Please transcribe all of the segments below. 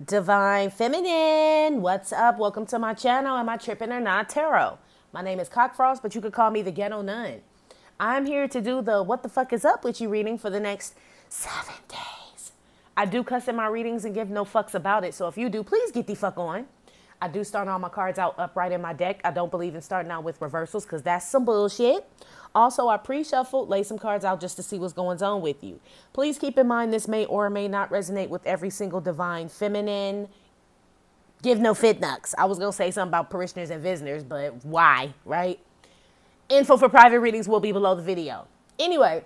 Divine Feminine, what's up? Welcome to my channel. Am I tripping or not? Tarot. My name is Cockfrost, but you could call me the Ghetto Nun. I'm here to do the what the fuck is up with you reading for the next 7 days. I do cuss in my readings and give no fucks about it, so if you do, please get the fuck on. I do start all my cards out upright in my deck. I don't believe in starting out with reversals because that's some bullshit. Also, I pre-shuffled, lay some cards out just to see what's going on with you. Please keep in mind this may or may not resonate with every single Divine Feminine. Give no fit nucks. I was going to say something about parishioners and visitors, but why, right? Info for private readings will be below the video. Anyway,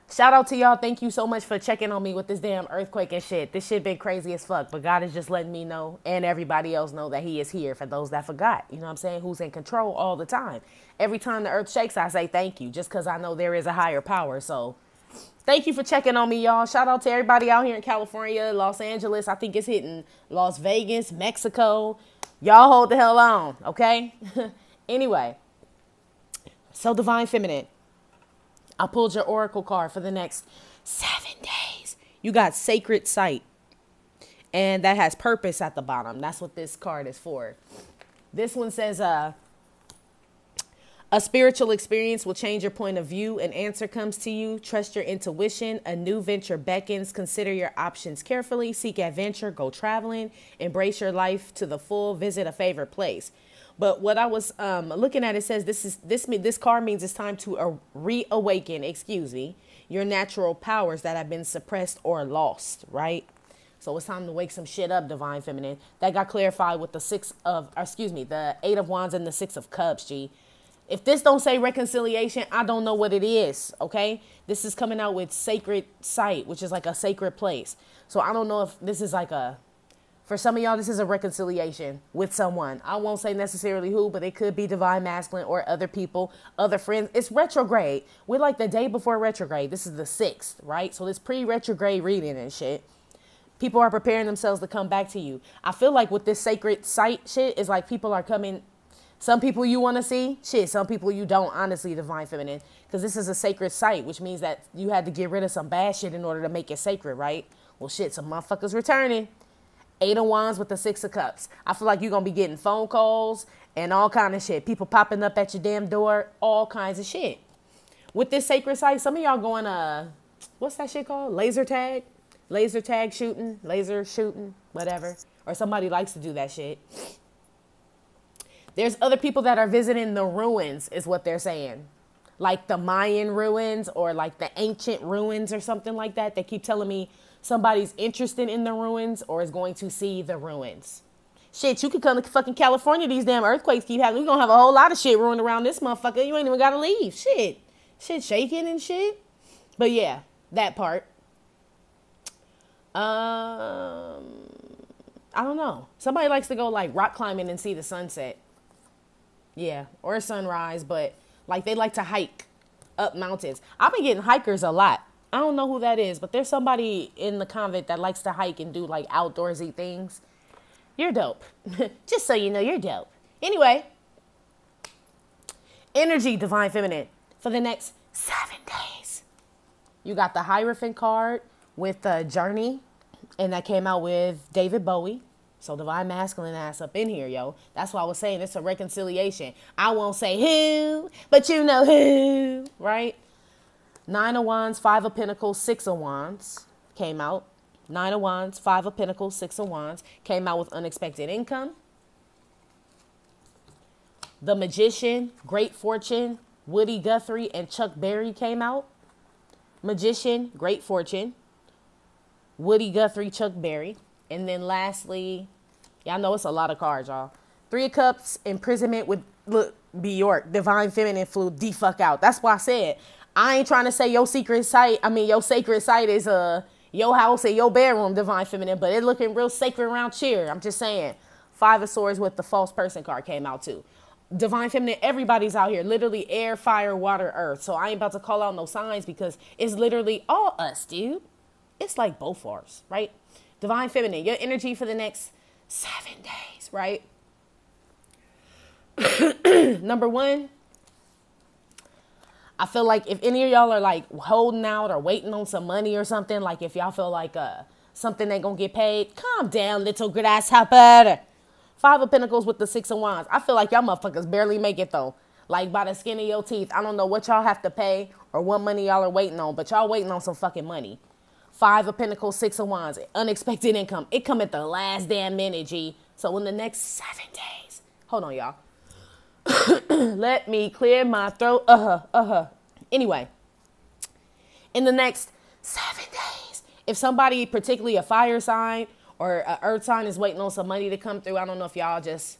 shout out to y'all. Thank you so much for checking on me with this damn earthquake and shit. This shit been crazy as fuck, but God is just letting me know and everybody else know that he is here for those that forgot. You know what I'm saying? Who's in control all the time. Every time the earth shakes, I say thank you just because I know there is a higher power. So thank you for checking on me, y'all. Shout out to everybody out here in California, Los Angeles. I think it's hitting Las Vegas, Mexico. Y'all hold the hell on, okay? Anyway, so Divine Feminine. I pulled your oracle card for the next 7 days. You got Sacred Sight. And that has purpose at the bottom. That's what this card is for. This one says, a spiritual experience will change your point of view. An answer comes to you. Trust your intuition. A new venture beckons. Consider your options carefully. Seek adventure. Go traveling. Embrace your life to the full. Visit a favorite place. But what I was looking at, it says this card means it's time to reawaken, your natural powers that have been suppressed or lost, right? So it's time to wake some shit up, Divine Feminine. That got clarified with the 8 of Wands and the 6 of Cups, G. If this don't say reconciliation, I don't know what it is, okay? This is coming out with Sacred Sight, which is like a sacred place. So I don't know if this is like for some of y'all, this is a reconciliation with someone. I won't say necessarily who, but it could be divine masculine or other people, other friends. It's retrograde. We're like the day before retrograde. This is the 6th, right? So this pre-retrograde reading and shit. People are preparing themselves to come back to you. I feel like with this Sacred Sight shit, is like people are coming. Some people you want to see, shit. Some people you don't, honestly, Divine Feminine. Because this is a sacred site, which means that you had to get rid of some bad shit in order to make it sacred, right? Well, shit, some motherfuckers returning. 8 of Wands with the 6 of Cups. I feel like you're going to be getting phone calls and all kind of shit. People popping up at your damn door. All kinds of shit. With this sacred site, some of y'all going what's that shit called? Laser tag? Laser tag shooting? Laser shooting? Whatever. Or somebody likes to do that shit. There's other people that are visiting the ruins is what they're saying. Like the Mayan ruins or like the ancient ruins or something like that. They keep telling me somebody's interested in the ruins or is going to see the ruins. Shit, you could come to fucking California. These damn earthquakes keep happening. We're going to have a whole lot of shit ruined around this motherfucker. You ain't even got to leave. Shit. Shit shaking and shit. But yeah, that part. I don't know. Somebody likes to go like rock climbing and see the sunset. Yeah, or sunrise, but like they like to hike up mountains. I've been getting hikers a lot. I don't know who that is, but there's somebody in the convent that likes to hike and do like outdoorsy things. You're dope. Just so you know, you're dope. Anyway, energy, Divine Feminine, for the next 7 days. You got the Hierophant card with the Journey, and that came out with David Bowie. So Divine Masculine ass up in here, yo. That's why I was saying it's a reconciliation. I won't say who, but you know who, right? 9 of Wands, 5 of Pentacles, 6 of Wands came out. 9 of Wands, 5 of Pentacles, 6 of Wands came out with unexpected income. The Magician, Great Fortune, Woody Guthrie, and Chuck Berry came out. Magician, Great Fortune, Woody Guthrie, Chuck Berry. And then lastly, y'all know it's a lot of cards, y'all. 3 of Cups, imprisonment with, look, Bjork, Divine Feminine flew the fuck out. That's why I said, I ain't trying to say your secret site, your sacred site is your house and your bedroom, Divine Feminine, but it looking real sacred around here. I'm just saying. 5 of Swords with the false person card came out too. Divine Feminine, everybody's out here. Literally air, fire, water, earth. So I ain't about to call out no signs because it's literally all us, dude. It's like both ours, right? Divine Feminine, your energy for the next 7 days, right? Number 1, I feel like if any of y'all are like holding out or waiting on some money or something, like if y'all feel like something ain't gonna get paid. Calm down, little grasshopper. Five of Pentacles with the Six of Wands. I feel like y'all motherfuckers barely make it though. Like by the skin of your teeth. I don't know what y'all have to pay or what money y'all are waiting on, but y'all waiting on some fucking money. Five of Pentacles, Six of Wands, unexpected income. It come at the last damn minute, G. So in the next 7 days, hold on, y'all. Let me clear my throat. Anyway, in the next 7 days, if somebody, particularly a fire sign or an earth sign, is waiting on some money to come through, I don't know if y'all just,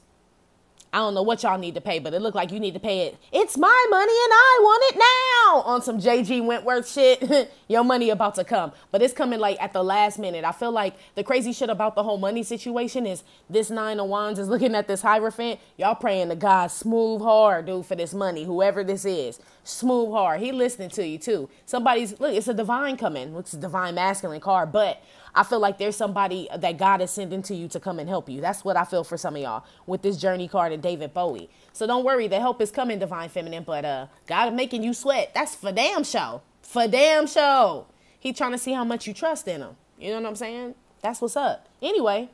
I don't know what y'all need to pay, but it look like you need to pay it. It's my money and I want it now on some JG Wentworth shit. Your money about to come, but it's coming like at the last minute. I feel like the crazy shit about the whole money situation is this Nine of Wands is looking at this Hierophant. Y'all praying to God, smooth hard, dude, for this money. Whoever this is, smooth hard. He listening to you too. Somebody's, look, it's a divine coming. It's a divine masculine card, but I feel like there's somebody that God is sending to you to come and help you. That's what I feel for some of y'all with this journey card and David Bowie. So don't worry, the help is coming, divine feminine, but God making you sweat. That's for damn show. For damn show. He trying to see how much you trust in him. You know what I'm saying? That's what's up. Anyway,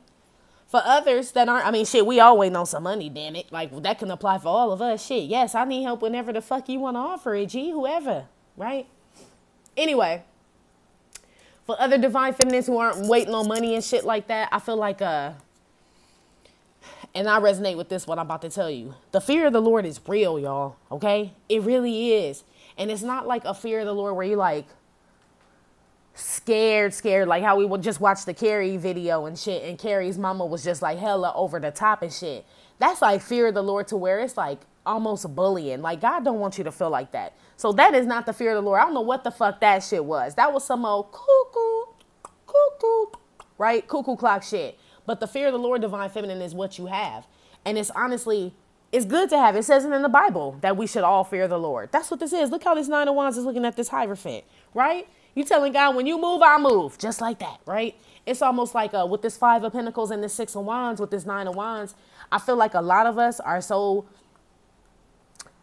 for others that aren't, I mean, shit, we all waiting on some money, damn it. Like, that can apply for all of us. Shit, yes, I need help whenever the fuck you want to offer it, G, whoever, right? Anyway. For other divine feminines who aren't waiting on money and shit like that, I feel like, and I resonate with this, what I'm about to tell you. The fear of the Lord is real, y'all, okay? It really is. And it's not like a fear of the Lord where you like scared, like how we would just watch the Carrie video and shit, and Carrie's mama was just like hella over the top and shit. That's like fear of the Lord to where it's like almost bullying. Like, God don't want you to feel like that. So that is not the fear of the Lord. I don't know what the fuck that shit was. That was some old cuckoo, right? Cuckoo clock shit. But the fear of the Lord, divine feminine, is what you have. And it's honestly, it's good to have. It says it in the Bible that we should all fear the Lord. That's what this is. Look how this Nine of Wands is looking at this Hierophant, right? You telling God, when you move, I move. Just like that, right? It's almost like with this Five of Pentacles and this Six of Wands, with this Nine of Wands, I feel like a lot of us are so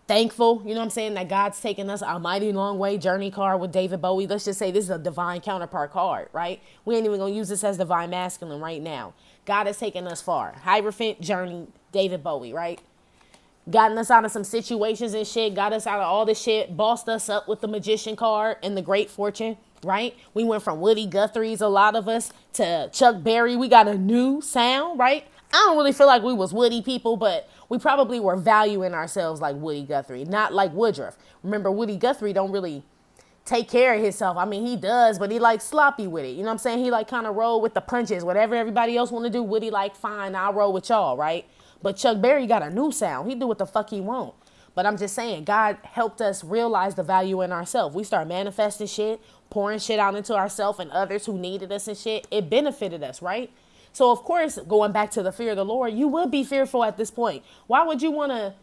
thankful, you know what I'm saying, that God's taken us a mighty long way. Journey card with David Bowie. Let's just say this is a divine counterpart card, right? We ain't even going to use this as divine masculine right now. God has taken us far. Hierophant, journey, David Bowie, right? Gotten us out of some situations and shit. Got us out of all this shit. Bossed us up with the Magician card and the Great Fortune, right? We went from Woody Guthrie's, a lot of us, to Chuck Berry. We got a new sound, right? I don't really feel like we was Woody people, but we probably were valuing ourselves like Woody Guthrie, not like Woodruff. Remember, Woody Guthrie don't really take care of himself. I mean, he does, but he like sloppy with it. You know what I'm saying? He like kind of roll with the punches. Whatever everybody else want to do, Woody like, fine, I'll roll with y'all, right? But Chuck Berry got a new sound. He do what the fuck he want. But I'm just saying, God helped us realize the value in ourselves. We start manifesting shit, pouring shit out into ourselves and others who needed us and shit. It benefited us, right? So, of course, going back to the fear of the Lord, you would be fearful at this point. Why would you want to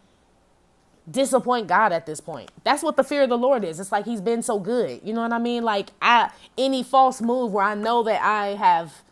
disappoint God at this point? That's what the fear of the Lord is. It's like he's been so good. You know what I mean? Like, any false move where I know that I have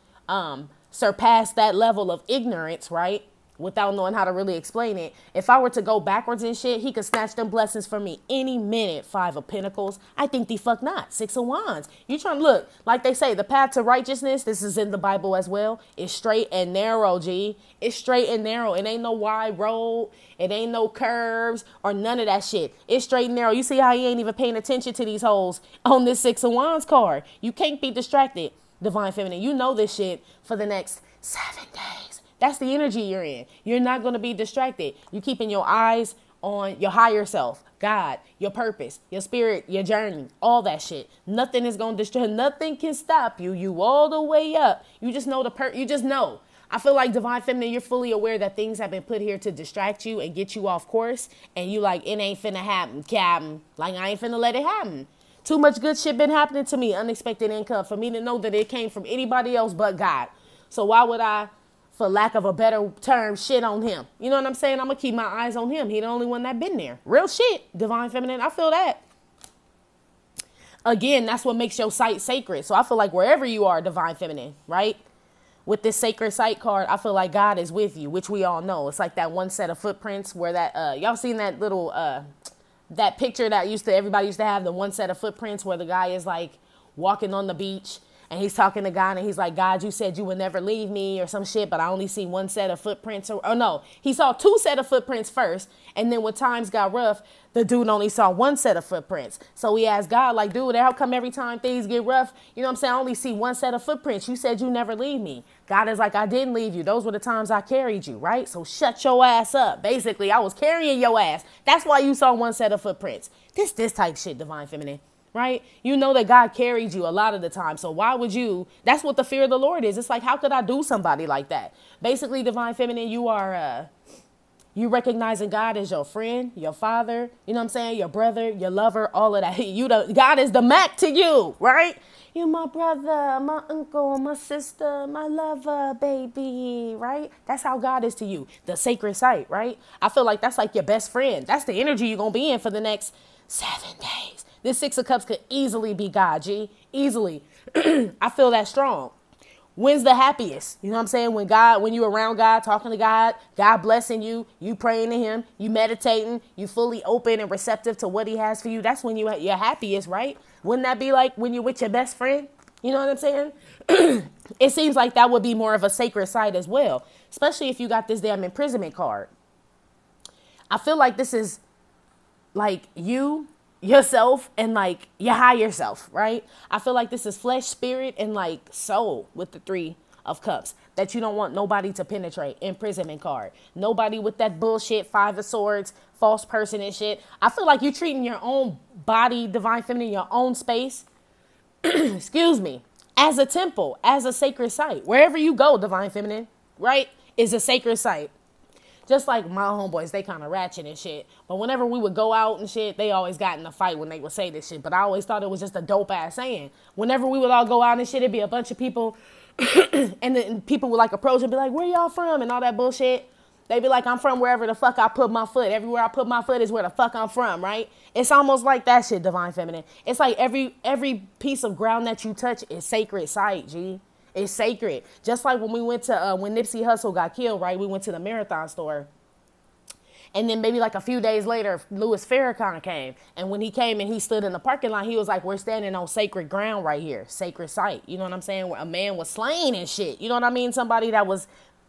surpassed that level of ignorance, right? Without knowing how to really explain it. If I were to go backwards and shit, he could snatch them blessings from me any minute. Five of Pentacles. I think the fuck not. Six of Wands. You trying to look, like they say, the path to righteousness, this is in the Bible as well, is straight and narrow, G. It's straight and narrow. It ain't no wide road. It ain't no curves or none of that shit. It's straight and narrow. You see how he ain't even paying attention to these holes on this Six of Wands card. You can't be distracted, divine feminine. You know this shit for the next 7 days. That's the energy you're in. You're not going to be distracted. You're keeping your eyes on your higher self, God, your purpose, your spirit, your journey, all that shit. Nothing is going to distract. Nothing can stop you. You all the way up. You just know you just know. I feel like divine feminine, you're fully aware that things have been put here to distract you and get you off course. And you like, it ain't finna happen, Captain. Like, I ain't finna let it happen. Too much good shit been happening to me. Unexpected income for me to know that it came from anybody else but God. So why would I, for lack of a better term, shit on him? You know what I'm saying? I'm going to keep my eyes on him. He the only one that been there. Real shit, divine feminine. I feel that. Again, that's what makes your site sacred. So I feel like wherever you are, divine feminine, right? With this sacred site card, I feel like God is with you, which we all know. It's like that one set of footprints where that, y'all seen that little, that picture that everybody used to have, the one set of footprints where the guy is like walking on the beach And he's talking to God and he's like, God, you said you would never leave me or some shit, but I only see one set of footprints. Or no, he saw two set of footprints first. And then when times got rough, the dude only saw one set of footprints. So he asked God, like, dude, how come every time things get rough, you know what I'm saying, I only see one set of footprints? You said you never leave me. God is like, I didn't leave you. Those were the times I carried you, right? So shut your ass up. Basically, I was carrying your ass. That's why you saw one set of footprints. This type shit, Divine Feminine. Right? You know that God carried you a lot of the time. So why would you? That's what the fear of the Lord is. It's like, how could I do somebody like that? Basically, Divine Feminine, you are, you recognizing God as your friend, your father, you know what I'm saying? Your brother, your lover, all of that. God is the Mac to you, right? You my brother, my uncle, my sister, my lover, baby, right? That's how God is to you. The sacred site, right? I feel like that's like your best friend. That's the energy you're going to be in for the next 7 days. This Six of Cups could easily be God, G. Easily. I feel that strong. When's the happiest? You know what I'm saying? When you around God, talking to God, God blessing you, you praying to him, you meditating, you fully open and receptive to what he has for you. That's when you're happiest, right? Wouldn't that be like when you're with your best friend? You know what I'm saying? It seems like that would be more of a sacred site as well, especially if you got this damn imprisonment card. I feel like this is like yourself and like your higher self, right? I feel like this is flesh, spirit, and like soul with the 3 of Cups that you don't want nobody to penetrate. Imprisonment card. Nobody with that bullshit 5 of Swords, false person and shit. I feel like you're treating your own body, Divine Feminine, your own space, excuse me, as a temple, as a sacred site. Wherever you go, Divine Feminine, right, is a sacred site. Just like my homeboys, they kind of ratchet and shit. But whenever we would go out and shit, they always got in a fight when they would say this shit. But I always thought it was just a dope ass saying. Whenever we would all go out and shit, it'd be a bunch of people. And then people would like approach and be like, where y'all from? And all that bullshit. They'd be like, I'm from wherever the fuck I put my foot. Everywhere I put my foot is where the fuck I'm from, right? It's almost like that shit, Divine Feminine. It's like every piece of ground that you touch is sacred site, G. It's sacred. Just like when we went to, when Nipsey Hussle got killed, right? We went to the Marathon store. And then maybe like a few days later, Louis Farrakhan came. And when he came and he stood in the parking lot, he was like, we're standing on sacred ground right here. Sacred site. You know what I'm saying? Where a man was slain and shit. You know what I mean? Somebody that was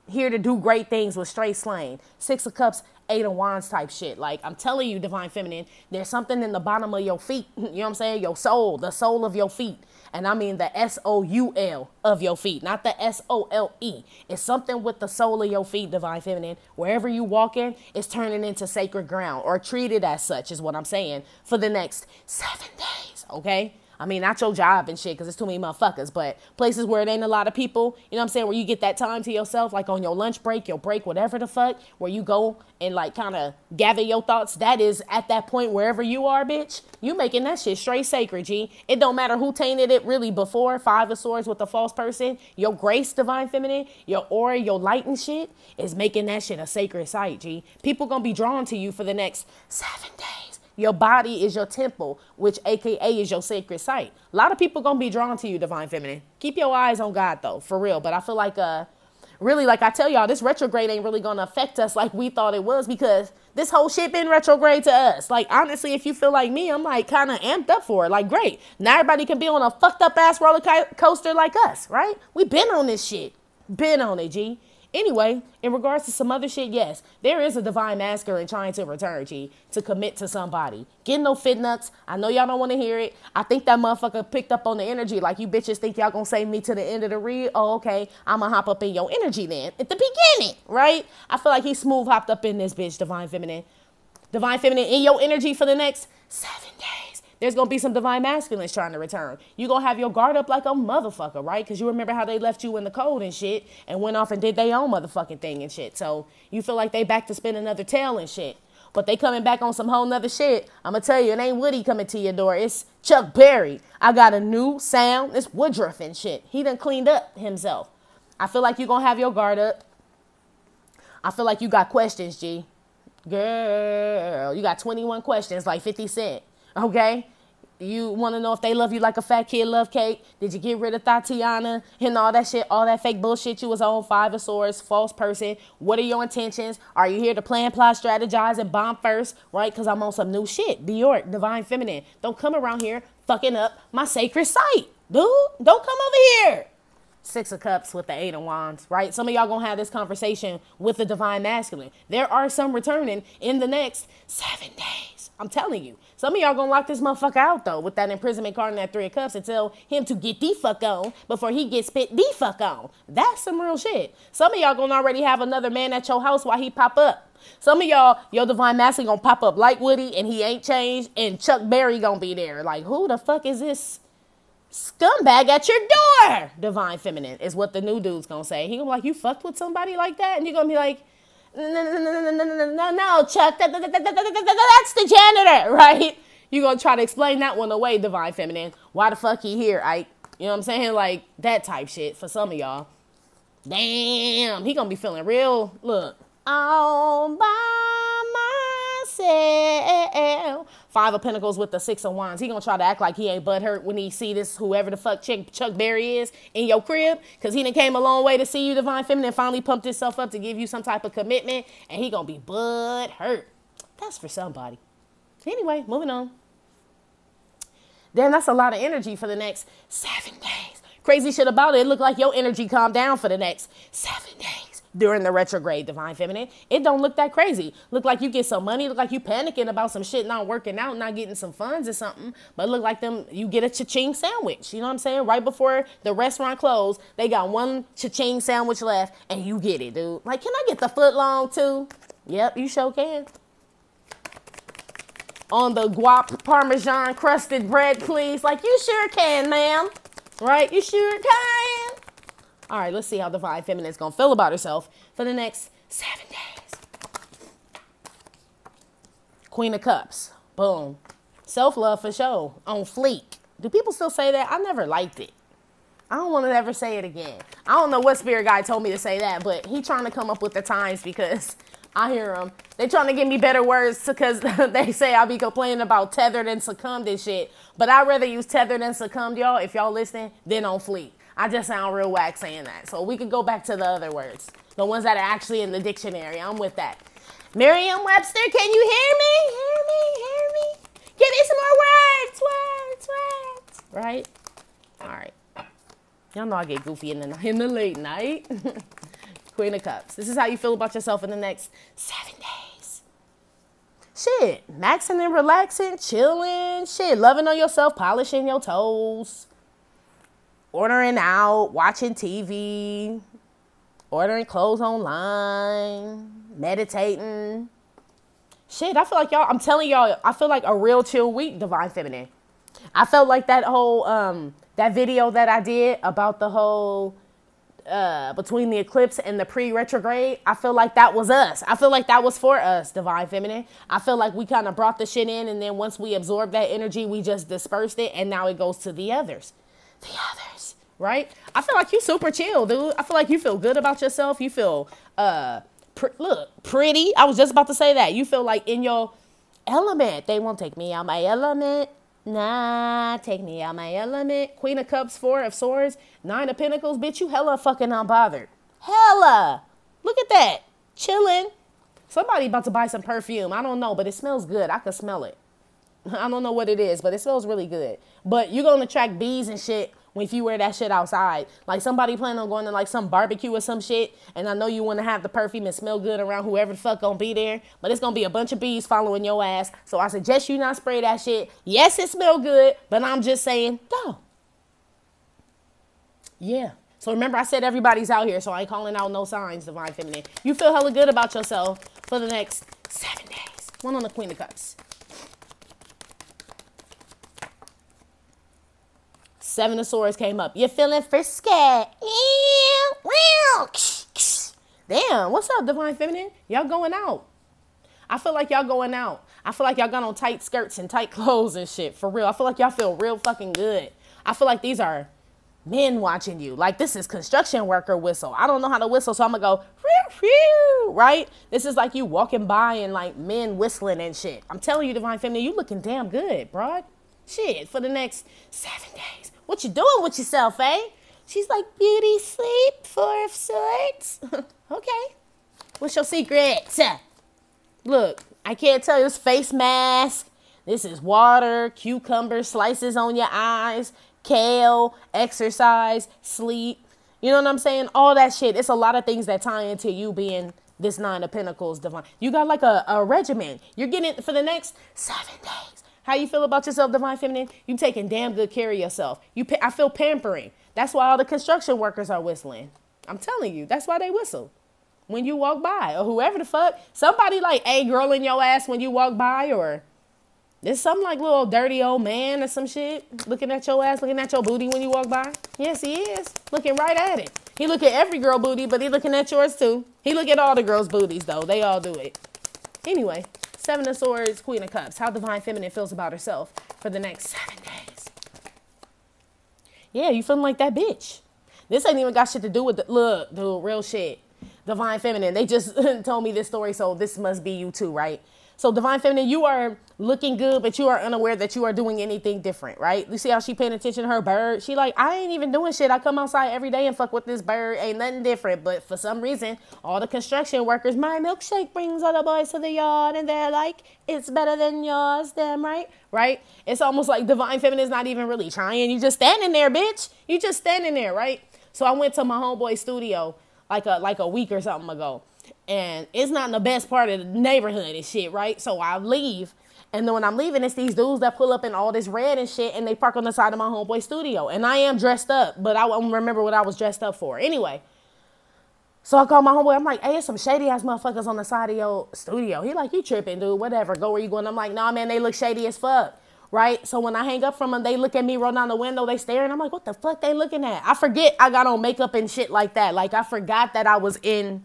here to do great things was straight slain. 6 of Cups, 8 of Wands type shit. Like, I'm telling you, Divine Feminine, there's something in the bottom of your feet. You know what I'm saying? Your soul, the soul of your feet. And I mean the S-O-U-L of your feet, not the S-O-L-E. It's something with the sole of your feet, Divine Feminine. Wherever you walk in, it's turning into sacred ground or treated as such is what I'm saying for the next 7 days, okay? I mean, not your job and shit, because it's too many motherfuckers, but places where it ain't a lot of people, you know what I'm saying, where you get that time to yourself, like on your lunch break, your break, whatever the fuck, where you go and like kind of gather your thoughts. That is at that point, wherever you are, bitch, you making that shit straight sacred, G. It don't matter who tainted it really before. 5 of Swords with a false person. Your grace, Divine Feminine, your aura, your light and shit is making that shit a sacred site, G. People gonna be drawn to you for the next 7 days. Your body is your temple, which AKA is your sacred site. A lot of people gonna be drawn to you, Divine Feminine. Keep your eyes on God though, for real. But I feel like, really, like I tell y'all, this retrograde ain't really gonna affect us like we thought it was, because this whole shit been retrograde to us. Like, honestly, if you feel like me, I'm like kind of amped up for it. Like, great. Now everybody can be on a fucked up ass roller coaster like us, right? We been on this shit. Been on it, G. Anyway, in regards to some other shit, yes, there is a divine masculine trying to return, G, to commit to somebody. Get no fit nuts. I know y'all don't want to hear it. I think that motherfucker picked up on the energy. Like, you bitches think y'all gonna save me to the end of the read. Oh, okay. I'm gonna hop up in your energy then at the beginning, right? I feel like he's smooth hopped up in this bitch, Divine Feminine. Divine Feminine in your energy for the next 7 days. There's going to be some divine masculines trying to return. You're going to have your guard up like a motherfucker, right? Because you remember how they left you in the cold and shit and went off and did their own motherfucking thing and shit. So you feel like they back to spin another tail and shit. But they coming back on some whole nother shit. I'm going to tell you, it ain't Witty coming to your door. It's Chuck Berry. I got a new sound. It's Woodruff and shit. He done cleaned up himself. I feel like you're going to have your guard up. I feel like you got questions, G. Girl, you got 21 questions like 50 Cent. Okay, you want to know if they love you like a fat kid love cake? Did you get rid of Tatiana and all that shit, all that fake bullshit you was on? 5 of Swords, false person. What are your intentions? Are you here to plan, plot, strategize, and bomb first? Right? Because I'm on some new shit. Bjork, Divine Feminine. Don't come around here fucking up my sacred site. Dude, don't come over here. Six of Cups with the Eight of Wands, right? Some of y'all gonna have this conversation with the Divine Masculine. There are some returning in the next 7 days. I'm telling you. Some of y'all gonna lock this motherfucker out, though, with that imprisonment card and that Three of Cups and tell him to get the fuck on before he gets spit the fuck on. That's some real shit. Some of y'all gonna already have another man at your house while he pop up. Some of y'all, your Divine Masculine gonna pop up like Witty and he ain't changed, and Chuck Berry gonna be there. Like, who the fuck is this scumbag at your door? Divine Feminine is what the new dude's gonna say. He gonna be like, you fucked with somebody like that? And you're gonna be like, no, Chuck, that's the janitor, right? You're gonna try to explain that one away, Divine Feminine. Why the fuck he here, Ike? You know what I'm saying? Like, that type shit for some of y'all. Damn, he gonna be feeling real, look, all by myself. Five of Pentacles with the Six of Wands. He gonna try to act like he ain't butthurt when he see this whoever the fuck Chuck Berry is in your crib, because he done came a long way to see you, Divine Feminine, finally pumped himself up to give you some type of commitment, and he gonna be butthurt. That's for somebody. Anyway, moving on. Damn, that's a lot of energy for the next 7 days. Crazy shit about it, it look like your energy calmed down for the next 7 days. During the retrograde, Divine Feminine, it don't look that crazy. Look like you get some money, look like you panicking about some shit not working out, not getting some funds or something, but look like you get a cha-ching sandwich. You know what I'm saying? Right before the restaurant closed, they got one cha-ching sandwich left, and you get it, dude. Like, can I get the foot long too? Yep, you sure can. On the guap Parmesan crusted bread, please. Like, you sure can, ma'am. Right? You sure can. All right, let's see how Divine Feminine is going to feel about herself for the next 7 days. Queen of Cups. Boom. Self-love for sure. On fleek. Do people still say that? I never liked it. I don't want to ever say it again. I don't know what spirit guy told me to say that, but he trying to come up with the times because I hear them. They trying to give me better words because they say I be complaining about tethered and succumbed and shit. But I'd rather use tethered and succumbed, y'all, if y'all listening, than on fleek. I just sound real whack saying that. So we could go back to the other words. The ones that are actually in the dictionary. I'm with that. Merriam-Webster, can you hear me? Hear me? Hear me? Give me some more words. Right? All right. Y'all know I get goofy in the late night. Queen of Cups. This is how you feel about yourself in the next 7 days. Shit. Maxing and relaxing, chilling. Shit. Loving on yourself, polishing your toes. Ordering out, watching TV, ordering clothes online, meditating. Shit, I feel like y'all, I'm telling y'all, I feel like a real chill week, Divine Feminine. I felt like that whole, that video that I did about the whole, between the eclipse and the pre-retrograde, I feel like that was us. I feel like that was for us, Divine Feminine. I feel like we kind of brought the shit in, and then once we absorbed that energy, we just dispersed it, and now it goes to the others. The others, right? I feel like you super chill, dude. I feel like you feel good about yourself. You feel, pretty. I was just about to say that. You feel like in your element. They won't take me out my element. Nah, take me out my element. Queen of Cups, Four of Swords, Nine of Pentacles. Bitch, you hella fucking unbothered. Hella. Look at that. Chilling. Somebody about to buy some perfume. I don't know, but it smells good. I can smell it. I don't know what it is, but it smells really good. But you're going to attract bees and shit if you wear that shit outside. Like somebody planning on going to like some barbecue or some shit, and I know you want to have the perfume and smell good around whoever the fuck gonna be there, but it's going to be a bunch of bees following your ass. So I suggest you not spray that shit. Yes, it smell good, but I'm just saying, no. Yeah. So remember, I said everybody's out here, so I ain't calling out no signs, Divine Feminine. You feel hella good about yourself for the next 7 days. One on the Queen of Cups. Seven of Swords came up. You feeling frisky? Damn, what's up, Divine Feminine? Y'all going out. I feel like y'all going out. I feel like y'all got on tight skirts and tight clothes and shit. For real. I feel like y'all feel real fucking good. I feel like these are men watching you. Like this is construction worker whistle. I don't know how to whistle, so I'm going to go, phew, phew, right? This is like you walking by and like men whistling and shit. I'm telling you, Divine Feminine, you looking damn good, broad. Shit, for the next 7 days. What you doing with yourself, eh? She's like, beauty sleep, Four of Swords. Okay. What's your secret? Look, I can't tell you. This face mask. This is water, cucumber slices on your eyes, kale, exercise, sleep. You know what I'm saying? All that shit. It's a lot of things that tie into you being this 9 of Pentacles divine. You got like a regimen. You're getting it for the next 7 days. How you feel about yourself, divine feminine? You taking damn good care of yourself. I feel pampering. That's why all the construction workers are whistling. I'm telling you, that's why they whistle when you walk by, or whoever the fuck. Somebody like a girl in your ass when you walk by, or there's some like little dirty old man or some shit looking at your ass, looking at your booty when you walk by. Yes, he is. Looking right at it. He look at every girl booty, but he looking at yours too. He look at all the girls' booties though. They all do it. Anyway, 7 of Swords, Queen of Cups. How divine feminine feels about herself for the next 7 days. Yeah, you feeling like that bitch. This ain't even got shit to do with the, look, dude, real shit. Divine feminine. They just told me this story, so this must be you too, right? So divine feminine, you are looking good, but you are unaware that you are doing anything different, right? You see how she paying attention to her bird? She like, I ain't even doing shit. I come outside every day and fuck with this bird. Ain't nothing different. But for some reason, all the construction workers, my milkshake brings all the boys to the yard, and they're like, it's better than yours, damn right? Right? It's almost like divine feminine is not even really trying. You just standing there, bitch. You just standing there, right? So I went to my homeboy's studio like a week or something ago. And it's not in the best part of the neighborhood and shit, right? So I leave. And then when I'm leaving, it's these dudes that pull up in all this red and shit, and they park on the side of my homeboy studio. And I am dressed up, but I don't remember what I was dressed up for. Anyway, so I call my homeboy. I'm like, hey, it's some shady-ass motherfuckers on the side of your studio. He like, you tripping, dude, whatever. Go where you going. I'm like, nah, man, they look shady as fuck, right? So when I hang up from them, they look at me, roll down the window, they staring. I'm like, what the fuck they looking at? I forget I got on makeup and shit like that. Like, I forgot that I was cute.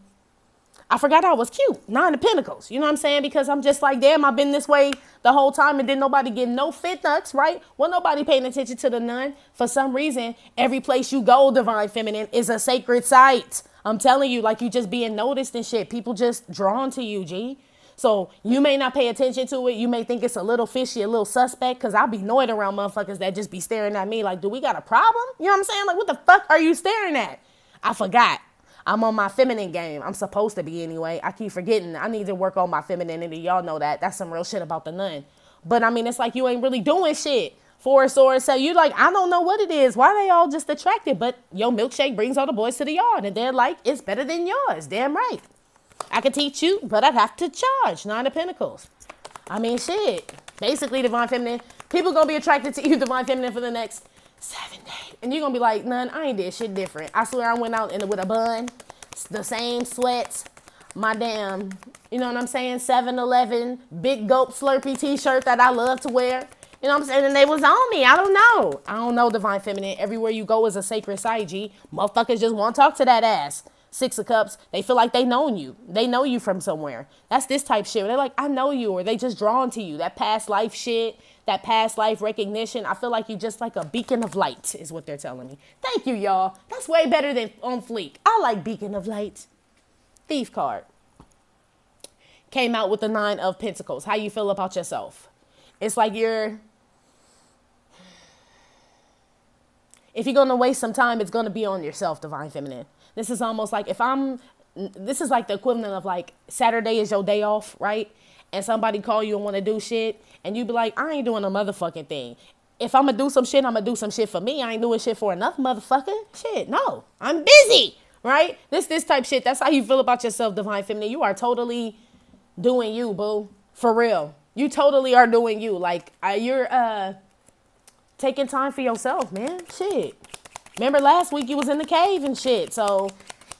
9 of Pentacles. You know what I'm saying? Because I'm just like, damn, I've been this way the whole time and didn't nobody get no fit nuts, right? Well, nobody paying attention to the nun. For some reason, every place you go, divine feminine, is a sacred site. I'm telling you, like you just being noticed and shit. People just drawn to you, G. So you may not pay attention to it. You may think it's a little fishy, a little suspect, because I'll be annoyed around motherfuckers that just be staring at me like, do we got a problem? You know what I'm saying? Like, what the fuck are you staring at? I forgot. I'm on my feminine game. I'm supposed to be anyway. I keep forgetting. I need to work on my femininity. Y'all know that. That's some real shit about the nun. But I mean, it's like you ain't really doing shit. 4 of Swords. So you like, I don't know what it is. Why they all just attracted? But your milkshake brings all the boys to the yard. And they're like, it's better than yours. Damn right. I could teach you, but I'd have to charge. 9 of Pentacles. I mean, shit. Basically, divine feminine. People gonna be attracted to you, divine feminine, for the next 7 days. And you're going to be like, none, I ain't did shit different. I swear I went out with a bun, the same sweats, my damn, you know what I'm saying, 7-Eleven, big gulp Slurpee t-shirt that I love to wear. You know what I'm saying? And they was on me. I don't know. I don't know, divine feminine. Everywhere you go is a sacred site, G. Motherfuckers just want to talk to that ass. 6 of Cups, they feel like they known you. They know you from somewhere. That's this type shit. They're like, I know you, or they just drawn to you. That past life shit, that past life recognition. I feel like you just like a beacon of light is what they're telling me. Thank you, y'all. That's way better than on fleek. I like beacon of light. Thief card. Came out with the 9 of Pentacles. How you feel about yourself? It's like if you're going to waste some time, it's going to be on yourself, divine feminine. This is almost like this is like the equivalent of like Saturday is your day off, right? And somebody call you and want to do shit. And you be like, I ain't doing a motherfucking thing. If I'm going to do some shit, I'm going to do some shit for me. I ain't doing shit for another motherfucker. Shit, no. I'm busy, right? This type shit. That's how you feel about yourself, divine feminine. You are totally doing you, boo. For real. You totally are doing you. Like, you're taking time for yourself, man. Shit. Remember last week you was in the cave and shit. So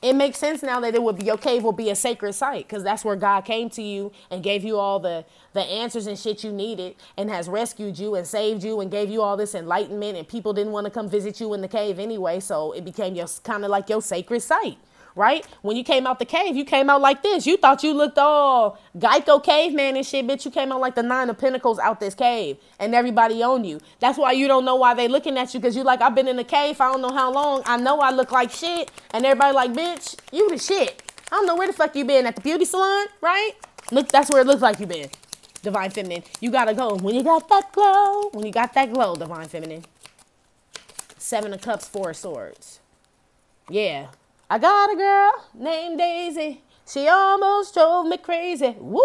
it makes sense now that your cave will be a sacred site, because that's where God came to you and gave you all the answers and shit you needed, and has rescued you and saved you and gave you all this enlightenment, and people didn't want to come visit you in the cave anyway. So it became kind of like your sacred site, right? When you came out the cave, you came out like this. You thought you looked all Geico caveman and shit, bitch. You came out like the 9 of Pentacles out this cave, and everybody owned you. That's why you don't know why they looking at you, because you like, I've been in the cave I don't know how long. I know I look like shit, and everybody like, bitch, you the shit. I don't know where the fuck you been, at the beauty salon, right? Look, that's where it looks like you been. Divine feminine, you gotta go when you got that glow. When you got that glow, divine feminine. 7 of Cups, 4 of Swords. Yeah. I got a girl named Daisy. She almost drove me crazy. Woo!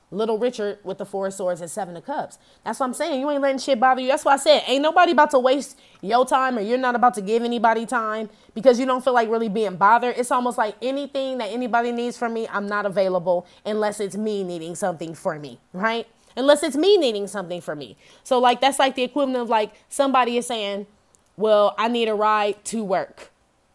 Little Richard with the 4 of Swords and 7 of Cups. That's what I'm saying. You ain't letting shit bother you. That's why I said ain't nobody about to waste your time, or you're not about to give anybody time because you don't feel like really being bothered. It's almost like anything that anybody needs from me, I'm not available unless it's me needing something for me, right? Unless it's me needing something for me. So like that's like the equivalent of like somebody is saying, well, I need a ride to work,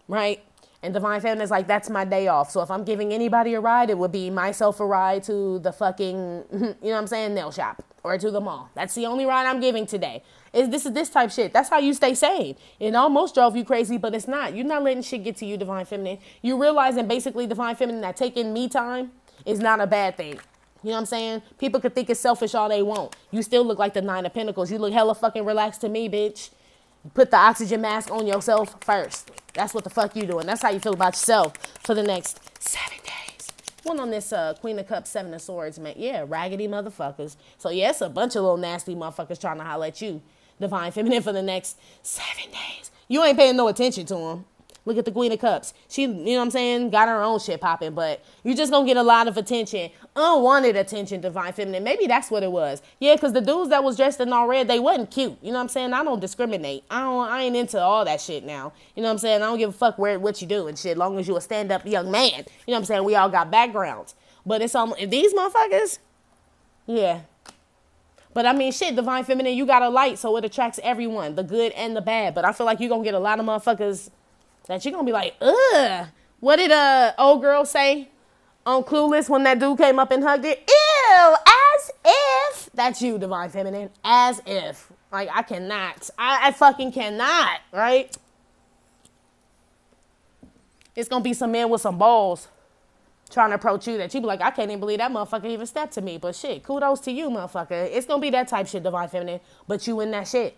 right? And Divine Feminine is like, that's my day off. So if I'm giving anybody a ride, it would be myself a ride to the fucking, you know what I'm saying, nail shop or to the mall. That's the only ride I'm giving today. This is this type shit. That's how you stay sane. It almost drove you crazy, but it's not. You're not letting shit get to you, Divine Feminine. You're realizing basically, Divine Feminine, that taking me time is not a bad thing. You know what I'm saying? People could think it's selfish all they want. You still look like the 9 of Pentacles. You look hella fucking relaxed to me, bitch. Put the oxygen mask on yourself first. That's what the fuck you doing. That's how you feel about yourself for the next 7 days. One on this Queen of Cups, 7 of Swords, man. Yeah, raggedy motherfuckers. So yeah, it's a bunch of little nasty motherfuckers trying to holler at you, Divine Feminine, for the next 7 days. You ain't paying no attention to them. Look at the Queen of Cups. She, you know what I'm saying, got her own shit popping, but you're just going to get a lot of attention. Unwanted attention, Divine Feminine. Maybe that's what it was. Yeah, because the dudes that was dressed in all red, they wasn't cute. You know what I'm saying? I don't discriminate. I ain't into all that shit now. You know what I'm saying? I don't give a fuck what you do and shit, as long as you a stand-up young man. You know what I'm saying? We all got backgrounds. But it's on these motherfuckers, yeah. But I mean, shit, Divine Feminine, you got a light, so it attracts everyone, the good and the bad. But I feel like you're going to get a lot of motherfuckers that you're going to be like, ugh. What did old girl say on Clueless when that dude came up and hugged it? Ew, as if. That's you, Divine Feminine. As if. Like, I cannot. I fucking cannot, right? It's going to be some men with some balls trying to approach you that you be like, I can't even believe that motherfucker even stepped to me. But shit, kudos to you, motherfucker. It's going to be that type shit, Divine Feminine. But you in that shit.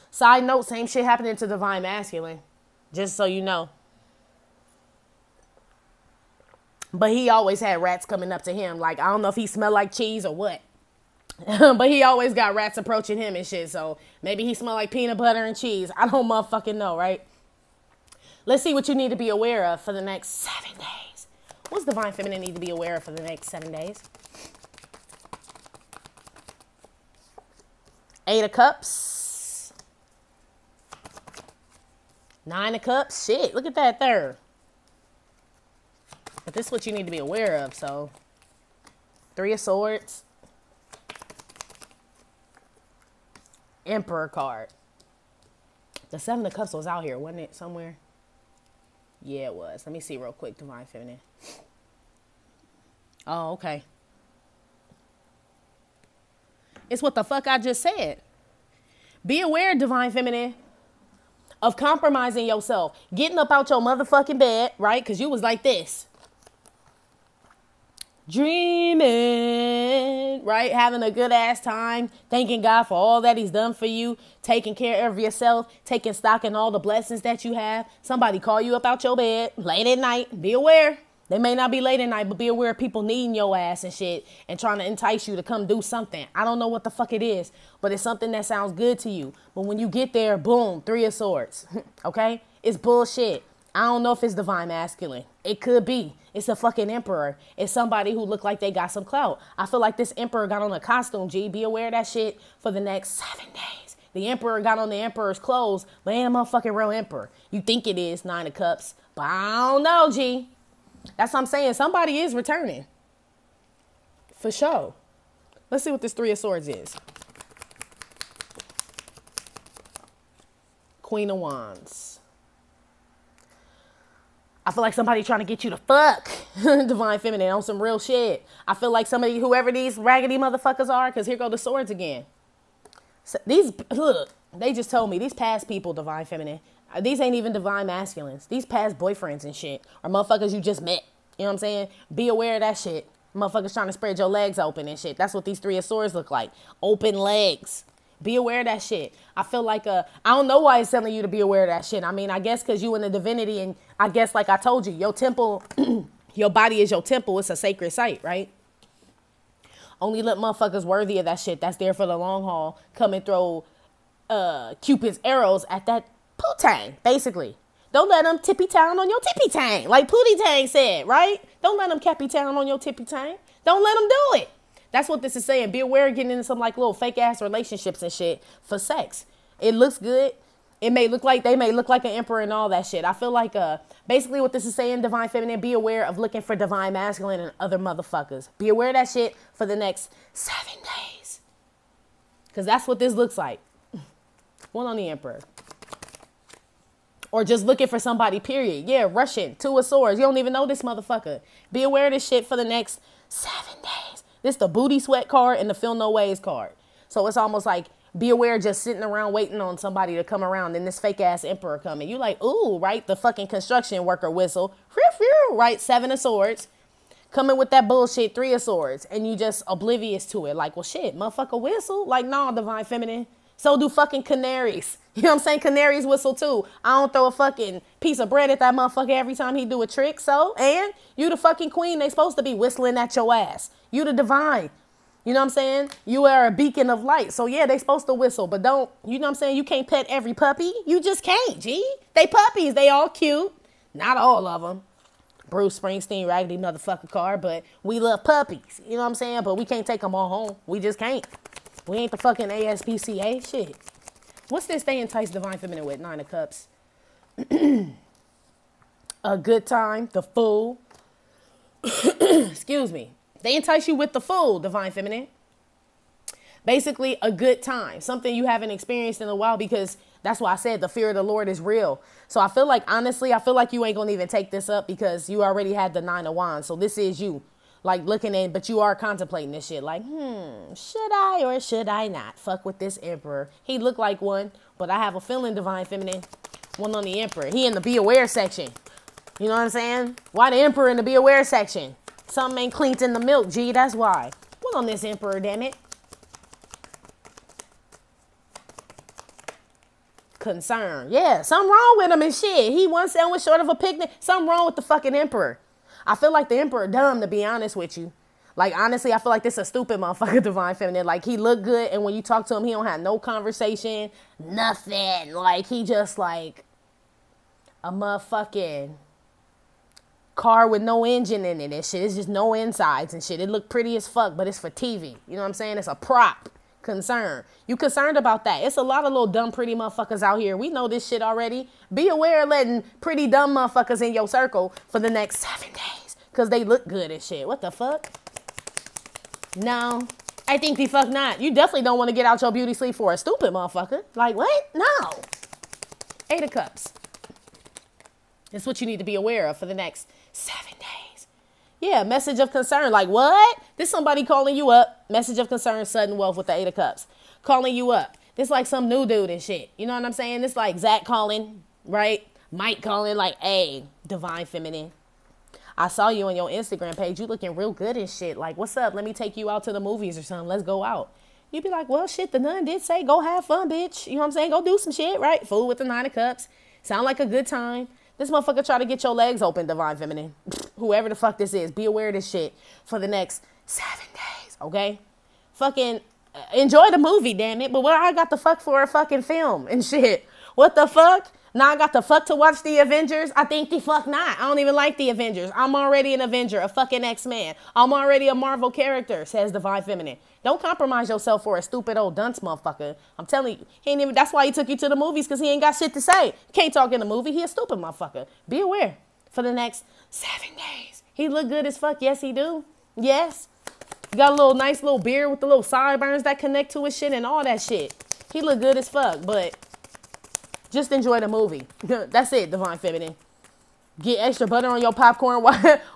Side note, same shit happening to Divine Masculine. Just so you know. But he always had rats coming up to him. Like, I don't know if he smelled like cheese or what. But he always got rats approaching him and shit. So maybe he smelled like peanut butter and cheese. I don't motherfucking know, right? Let's see what you need to be aware of for the next 7 days. What's Divine Feminine need to be aware of for the next 7 days? 8 of Cups. 9 of Cups. Shit, look at that there. But this is what you need to be aware of. So, 3 of Swords. Emperor card. The 7 of Cups was out here, wasn't it? Somewhere? Yeah, it was. Let me see real quick, Divine Feminine. Oh, okay. It's what the fuck I just said. Be aware, Divine Feminine, of compromising yourself. Getting up out your motherfucking bed, right? Because you was like this. Dreaming, right? Having a good ass time. Thanking God for all that he's done for you. Taking care of yourself. Taking stock in all the blessings that you have. Somebody call you up out your bed late at night. Be aware. They may not be late at night, but be aware of people needing your ass and shit and trying to entice you to come do something. I don't know what the fuck it is, but it's something that sounds good to you. But when you get there, boom, 3 of Swords, okay? It's bullshit. I don't know if it's Divine Masculine. It could be. It's a fucking emperor. It's somebody who look like they got some clout. I feel like this emperor got on a costume, G. Be aware of that shit for the next 7 days. The emperor got on the emperor's clothes, but ain't a motherfucking real emperor. You think it is 9 of Cups, but I don't know, G. That's what I'm saying. Somebody is returning. For sure. Let's see what this 3 of Swords is. Queen of Wands. I feel like somebody trying to get you to fuck. Divine Feminine on some real shit. I feel like somebody, whoever these raggedy motherfuckers are, because here go the swords again. So these, look, they just told me, these past people, Divine Feminine, these ain't even Divine Masculines. These past boyfriends and shit are motherfuckers you just met. You know what I'm saying? Be aware of that shit. Motherfuckers trying to spread your legs open and shit. That's what these 3 of Swords look like. Open legs. Be aware of that shit. I feel like, I don't know why it's telling you to be aware of that shit. I mean, I guess because you in the divinity, and I guess like I told you, your temple, your body is your temple. It's a sacred site, right? Only let motherfuckers worthy of that shit that's there for the long haul come and throw Cupid's arrows at that poo-tang, basically. Don't let them tippy-town on your tippy-tang, like Pootie Tang said, right? Don't let them cappy-town on your tippy-tang. Don't let them do it. That's what this is saying. Be aware of getting into some like little fake ass relationships and shit for sex. It looks good. They may look like an emperor and all that shit. I feel like basically what this is saying, divine feminine, be aware of looking for divine masculine and other motherfuckers. Be aware of that shit for the next 7 days. Because that's what this looks like. One on the emperor. Or just looking for somebody, period. Yeah, Russian, 2 of swords. You don't even know this motherfucker. Be aware of this shit for the next 7 days. This the booty sweat card and the feel no ways card. So it's almost like be aware just sitting around waiting on somebody to come around and this fake ass emperor coming. You like, ooh, right? The fucking construction worker whistle. Right? 7 of swords. Coming with that bullshit, 3 of swords. And you just oblivious to it. Like, well, shit, motherfucker whistle? Like, nah, divine feminine. So do fucking canaries. You know what I'm saying? Canaries whistle too. I don't throw a fucking piece of bread at that motherfucker every time he do a trick. So, and you the fucking queen. They supposed to be whistling at your ass. You the divine. You know what I'm saying? You are a beacon of light. So yeah, they supposed to whistle, but don't, you know what I'm saying? You can't pet every puppy. You just can't, G. They puppies. They all cute. Not all of them. Bruce Springsteen, raggedy motherfucker car, but we love puppies. You know what I'm saying? But we can't take them all home. We just can't. We ain't the fucking ASPCA. Shit. What's this they entice divine feminine with? 9 of cups. A good time. The fool. Excuse me. They entice you with the fool, divine feminine. Basically, a good time. Something you haven't experienced in a while, because that's why I said the fear of the Lord is real. So I feel like, honestly, I feel like you ain't going to even take this up because you already had the 9 of wands. So this is you. Like looking in, but you are contemplating this shit. Like, should I or should I not fuck with this emperor? He looked like one, but I have a feeling, divine feminine, one on the emperor. He in the be aware section. You know what I'm saying? Why the emperor in the be aware section? Something ain't cleaned in the milk, G. That's why. One on this emperor, damn it. Concern. Yeah, something wrong with him and shit. He one sandwich short of a picnic. Something wrong with the fucking emperor. I feel like the emperor dumb, to be honest with you. Like, honestly, I feel like this a stupid motherfucker, divine feminine. Like, he look good, and when you talk to him, he don't have no conversation, nothing. Like, he just like a motherfucking car with no engine in it and shit. It's just no insides and shit. It look pretty as fuck, but it's for TV. You know what I'm saying? It's a prop. Concern. You concerned about that? It's a lot of little dumb pretty motherfuckers out here. We know this shit already. Be aware of letting pretty dumb motherfuckers in your circle for the next 7 days, because they look good and shit. What the fuck? No, I think the fuck not. You definitely don't want to get out your beauty sleep for a stupid motherfucker. Like, what? No. 8 of cups. That's what you need to be aware of for the next 7 days. Yeah, message of concern. Like, what? This somebody calling you up. Message of concern, sudden wealth with the 8 of cups. Calling you up. This like some new dude and shit. You know what I'm saying? This like Zach calling, right? Mike calling like, hey, divine feminine, I saw you on your Instagram page. You looking real good and shit. Like, what's up? Let me take you out to the movies or something. Let's go out. You'd be like, well, shit, the nun did say go have fun, bitch. You know what I'm saying? Go do some shit, right? Fool with the 9 of cups. Sound like a good time. This motherfucker try to get your legs open, divine feminine. Whoever the fuck this is, be aware of this shit for the next 7 days, okay? Fucking enjoy the movie, damn it. But what I got the fuck for a fucking film and shit? What the fuck? Now I got the fuck to watch the Avengers? I think the fuck not. I don't even like the Avengers. I'm already an Avenger, a fucking X-Man. I'm already a Marvel character, says divine feminine. Don't compromise yourself for a stupid old dunce motherfucker. I'm telling you, he ain't even. That's why he took you to the movies, because he ain't got shit to say. Can't talk in the movie. He a stupid motherfucker. Be aware for the next 7 days. He look good as fuck. Yes, he do. Yes. He got a little nice little beard with the little sideburns that connect to his shit and all that shit. He look good as fuck, but just enjoy the movie. That's it, divine feminine. Get extra butter on your popcorn.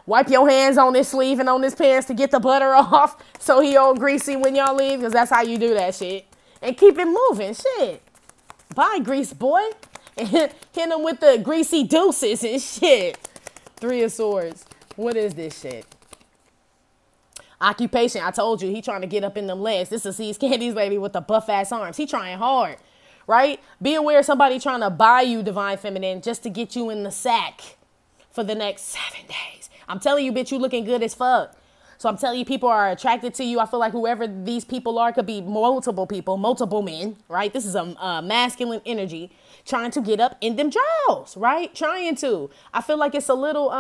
Wipe your hands on this sleeve and on this pants to get the butter off so he all greasy when y'all leave, because that's how you do that shit. And keep it moving. Shit. Bye, grease boy. And hit him with the greasy deuces and shit. 3 of swords. What is this shit? Occupation. I told you, he trying to get up in them legs. This is C's Candy's baby with the buff ass arms. He trying hard. Right? Be aware of somebody trying to buy you, divine feminine, just to get you in the sack for the next 7 days. I'm telling you, bitch, you looking good as fuck. So I'm telling you, people are attracted to you. I feel like whoever these people are could be multiple people, multiple men, right? This is a masculine energy trying to get up in them drawers, right? Trying to. I feel like it's a little,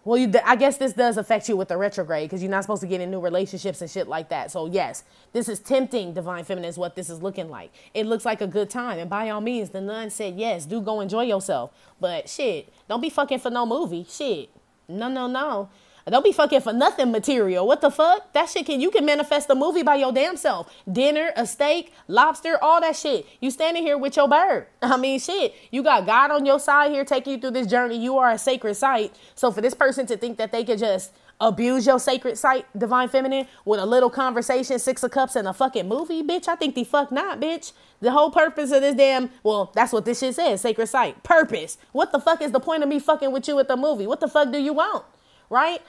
Well, I guess this does affect you with the retrograde because you're not supposed to get in new relationships and shit like that. So yes, this is tempting, Divine Feminine, is what this is looking like. It looks like a good time. And by all means, the nun said, yes, do go enjoy yourself. But shit, don't be fucking for no movie. Shit. No, no, no. Don't be fucking for nothing material. What the fuck? That shit you can manifest a movie by your damn self. Dinner, a steak, lobster, all that shit. You standing here with your bird. I mean, shit. You got God on your side here taking you through this journey. You are a sacred site. So for this person to think that they could just abuse your sacred site, Divine Feminine, with a little conversation, 6 of Cups, and a fucking movie, bitch, I think the fuck not, bitch. The whole purpose of this damn, well, that's what this shit says, sacred site. Purpose. What the fuck is the point of me fucking with you at the movie? What the fuck do you want? Right?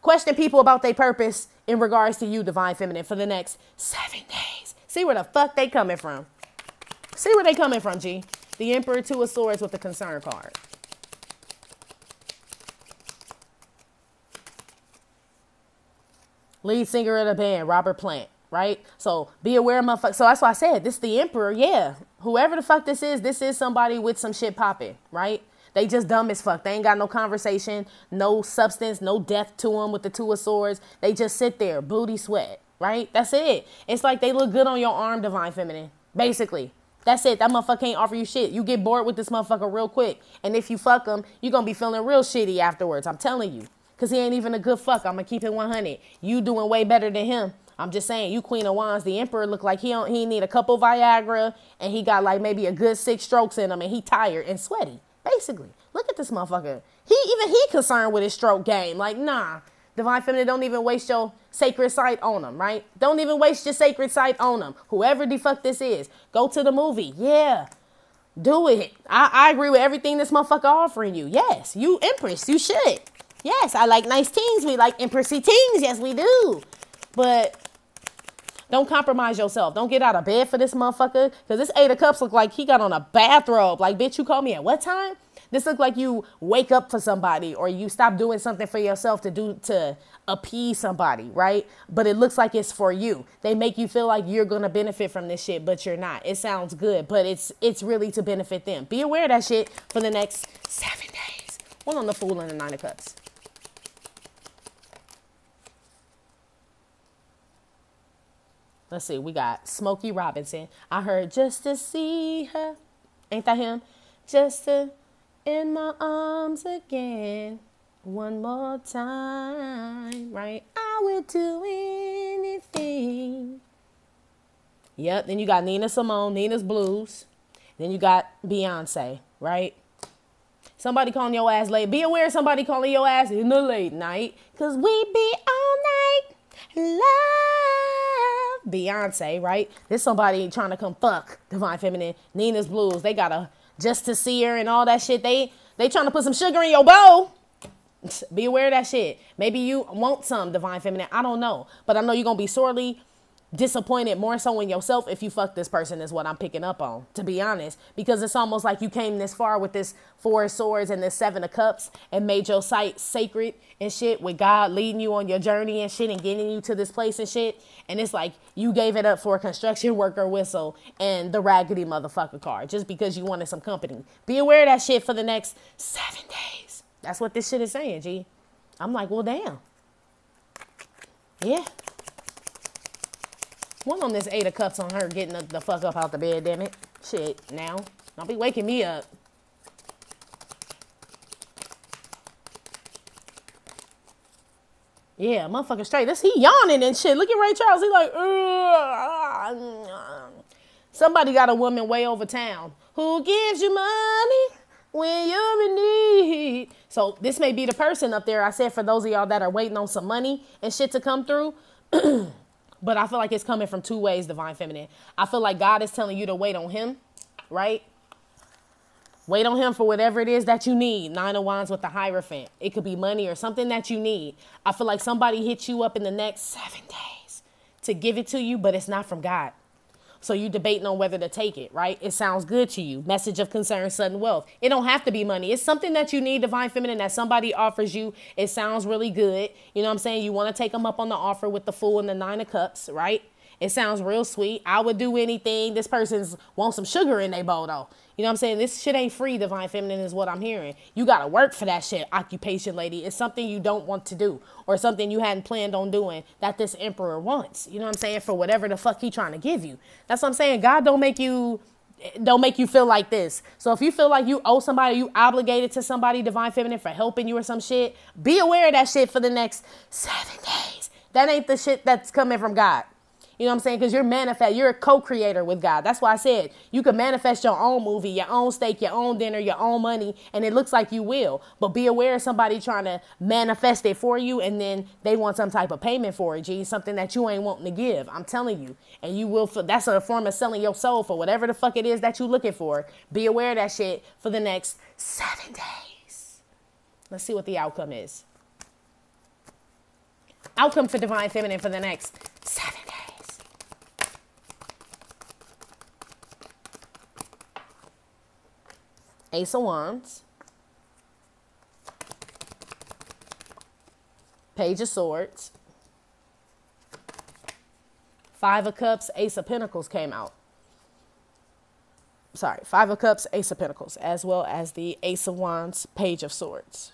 Question people about their purpose in regards to you, Divine Feminine, for the next 7 days. See where the fuck they coming from. See where they coming from, G. The Emperor, 2 of Swords with the Concern card. Lead singer of the band, Robert Plant, right? So be aware, motherfucker. So that's why I said, this is the Emperor, yeah. Whoever the fuck this is somebody with some shit popping, right? They just dumb as fuck. They ain't got no conversation, no substance, no depth to them with the 2 of Swords. They just sit there, booty sweat, right? That's it. It's like they look good on your arm, Divine Feminine. Basically. That's it. That motherfucker can't offer you shit. You get bored with this motherfucker real quick. And if you fuck him, you gonna be feeling real shitty afterwards. I'm telling you. Because he ain't even a good fuck. I'm gonna keep it 100. You doing way better than him. I'm just saying, you Queen of Wands, the Emperor look like he need a couple Viagra. And he got like maybe a good 6 strokes in him. And he tired and sweaty. Basically, look at this motherfucker. He concerned with his stroke game. Like, nah, Divine Feminine, don't even waste your sacred site on him, right? Don't even waste your sacred site on him. Whoever the fuck this is, go to the movie. Yeah, do it. I agree with everything this motherfucker offering you. Yes, you Empress, you should. Yes, I like nice teens. We like Empressy teens. Yes, we do. But don't compromise yourself. Don't get out of bed for this motherfucker. Because this 8 of Cups look like he got on a bathrobe. Like, bitch, you called me at what time? This look like you wake up for somebody or you stop doing something for yourself to appease somebody, right? But it looks like it's for you. They make you feel like you're going to benefit from this shit, but you're not. It sounds good, but it's really to benefit them. Be aware of that shit for the next 7 days. One on the Fool and the 9 of Cups. Let's see, we got Smokey Robinson. I heard just to see her. Ain't that him? Just to in my arms again. One more time, right? I would do anything. Yep, then you got Nina Simone, Nina's Blues. Then you got Beyonce, right? Somebody calling your ass late. Be aware of somebody calling your ass in the late night. Because we be all night love. Beyonce, right? There's somebody trying to come fuck Divine Feminine. Nina's Blues. They got a just to see her and all that shit. They trying to put some sugar in your bowl. Be aware of that shit. Maybe you want some, Divine Feminine. I don't know. But I know you're going to be sorely disappointed more so in yourself if you fuck this person is what I'm picking up on, to be honest, because it's almost like you came this far with this 4 of Swords and this 7 of Cups and made your sight sacred and shit with God leading you on your journey and shit and getting you to this place and shit. And it's like you gave it up for a construction worker whistle and the raggedy motherfucker card just because you wanted some company. Be aware of that shit for the next 7 days. That's what this shit is saying, G. I'm like, well, damn. Yeah. One on this 8 of Cups on her getting the fuck up out the bed, damn it. Shit, now. Don't be waking me up. Yeah, motherfucker straight. This he yawning and shit. Look at Ray Charles. He like, somebody got a woman way over town. Who gives you money when you're in need? So this may be the person up there. I said for those of y'all that are waiting on some money and shit to come through. But I feel like it's coming from 2 ways, Divine Feminine. I feel like God is telling you to wait on him, right? Wait on him for whatever it is that you need. 9 of Wands with the Hierophant. It could be money or something that you need. I feel like somebody hit you up in the next 7 days to give it to you, but it's not from God. So you debating on whether to take it, right? It sounds good to you. Message of concern, sudden wealth. It don't have to be money. It's something that you need, Divine Feminine, that somebody offers you. It sounds really good. You know what I'm saying? You want to take them up on the offer with the Fool and the 9 of Cups, right? It sounds real sweet. I would do anything. This person's want some sugar in their bowl though. You know what I'm saying? This shit ain't free, divine feminine, is what I'm hearing. You got to work for that shit, occupation lady. It's something you don't want to do or something you hadn't planned on doing that this emperor wants. You know what I'm saying? For whatever the fuck he trying to give you. That's what I'm saying. God don't make you feel like this. So if you feel like you owe somebody, you obligated to somebody, divine feminine, for helping you or some shit, be aware of that shit for the next 7 days. That ain't the shit that's coming from God. You know what I'm saying? Because you're a co-creator with God. That's why I said you can manifest your own movie, your own steak, your own dinner, your own money, and it looks like you will. But be aware of somebody trying to manifest it for you, and then they want some type of payment for it, G, something that you ain't wanting to give. I'm telling you. And you will, that's a form of selling your soul for whatever the fuck it is that you're looking for. Be aware of that shit for the next 7 days. Let's see what the outcome is. Outcome for divine feminine for the next 7 days. Ace of Wands, Page of Swords, 5 of Cups, Ace of Pentacles came out. Sorry, 5 of Cups, Ace of Pentacles, as well as the Ace of Wands, Page of Swords.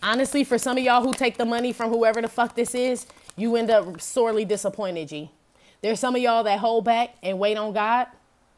Honestly, for some of y'all who take the money from whoever the fuck this is, you end up sorely disappointed, G. There's some of y'all that hold back and wait on God,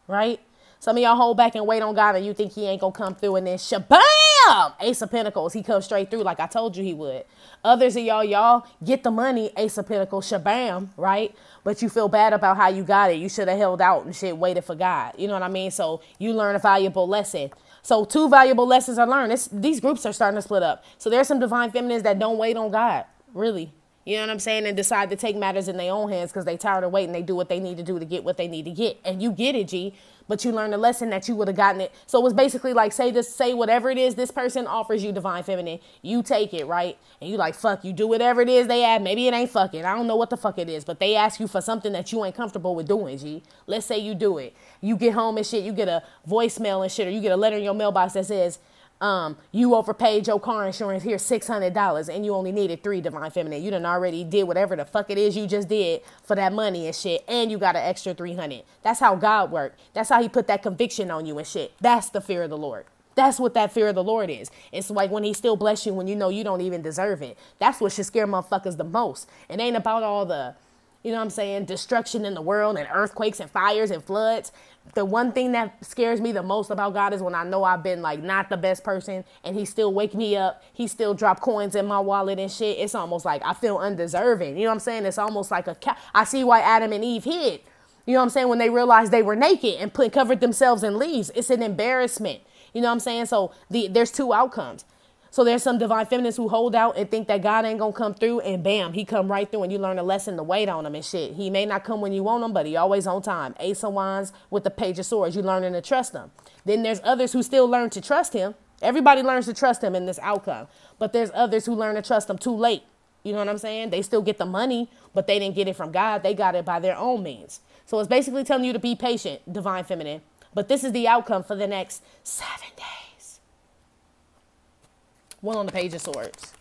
right? Some of y'all hold back and wait on God and you think he ain't going to come through, and then shabam, Ace of Pentacles. He comes straight through like I told you he would. Others of y'all get the money, Ace of Pentacles, shabam, right? But you feel bad about how you got it. You should have held out and shit, waited for God. You know what I mean? So you learn a valuable lesson. So 2 valuable lessons are learned. These groups are starting to split up. So there's some divine feminines that don't wait on God, really. You know what I'm saying? And decide to take matters in their own hands because they tired of waiting. They do what they need to do to get what they need to get. And you get it, G. But you learned a lesson that you would have gotten it. So it was basically like, say whatever it is this person offers you, divine feminine, you take it, right? And you like, fuck, you do whatever it is they add. Maybe it ain't fucking. I don't know what the fuck it is. But they ask you for something that you ain't comfortable with doing, G. Let's say you do it. You get home and shit. You get a voicemail and shit. Or you get a letter in your mailbox that says, you overpaid your car insurance, here's $600, and you only needed 3, divine feminine. You done already did whatever the fuck it is you just did for that money and shit, and you got an extra 300. That's how God worked. That's how he put that conviction on you and shit. That's the fear of the Lord. That's what that fear of the Lord is. It's like when he still bless you when you know you don't even deserve it. That's what should scare motherfuckers the most. It ain't about all the, you know what I'm saying, destruction in the world and earthquakes and fires and floods. The one thing that scares me the most about God is when I know I've been like not the best person and he still wake me up. He still drop coins in my wallet and shit. It's almost like I feel undeserving. You know what I'm saying? It's almost like I see why Adam and Eve hid. You know what I'm saying? When they realized they were naked and covered themselves in leaves. It's an embarrassment. You know what I'm saying? So there's 2 outcomes. So there's some divine feminists who hold out and think that God ain't going to come through, and bam, he come right through and you learn a lesson to wait on him and shit. He may not come when you want him, but he always on time. Ace of Wands with the Page of Swords. You learning to trust him. Then there's others who still learn to trust him. Everybody learns to trust him in this outcome, but there's others who learn to trust him too late. You know what I'm saying? They still get the money, but they didn't get it from God. They got it by their own means. So it's basically telling you to be patient, divine feminine. But this is the outcome for the next 7 days. 1 on the Page of Swords.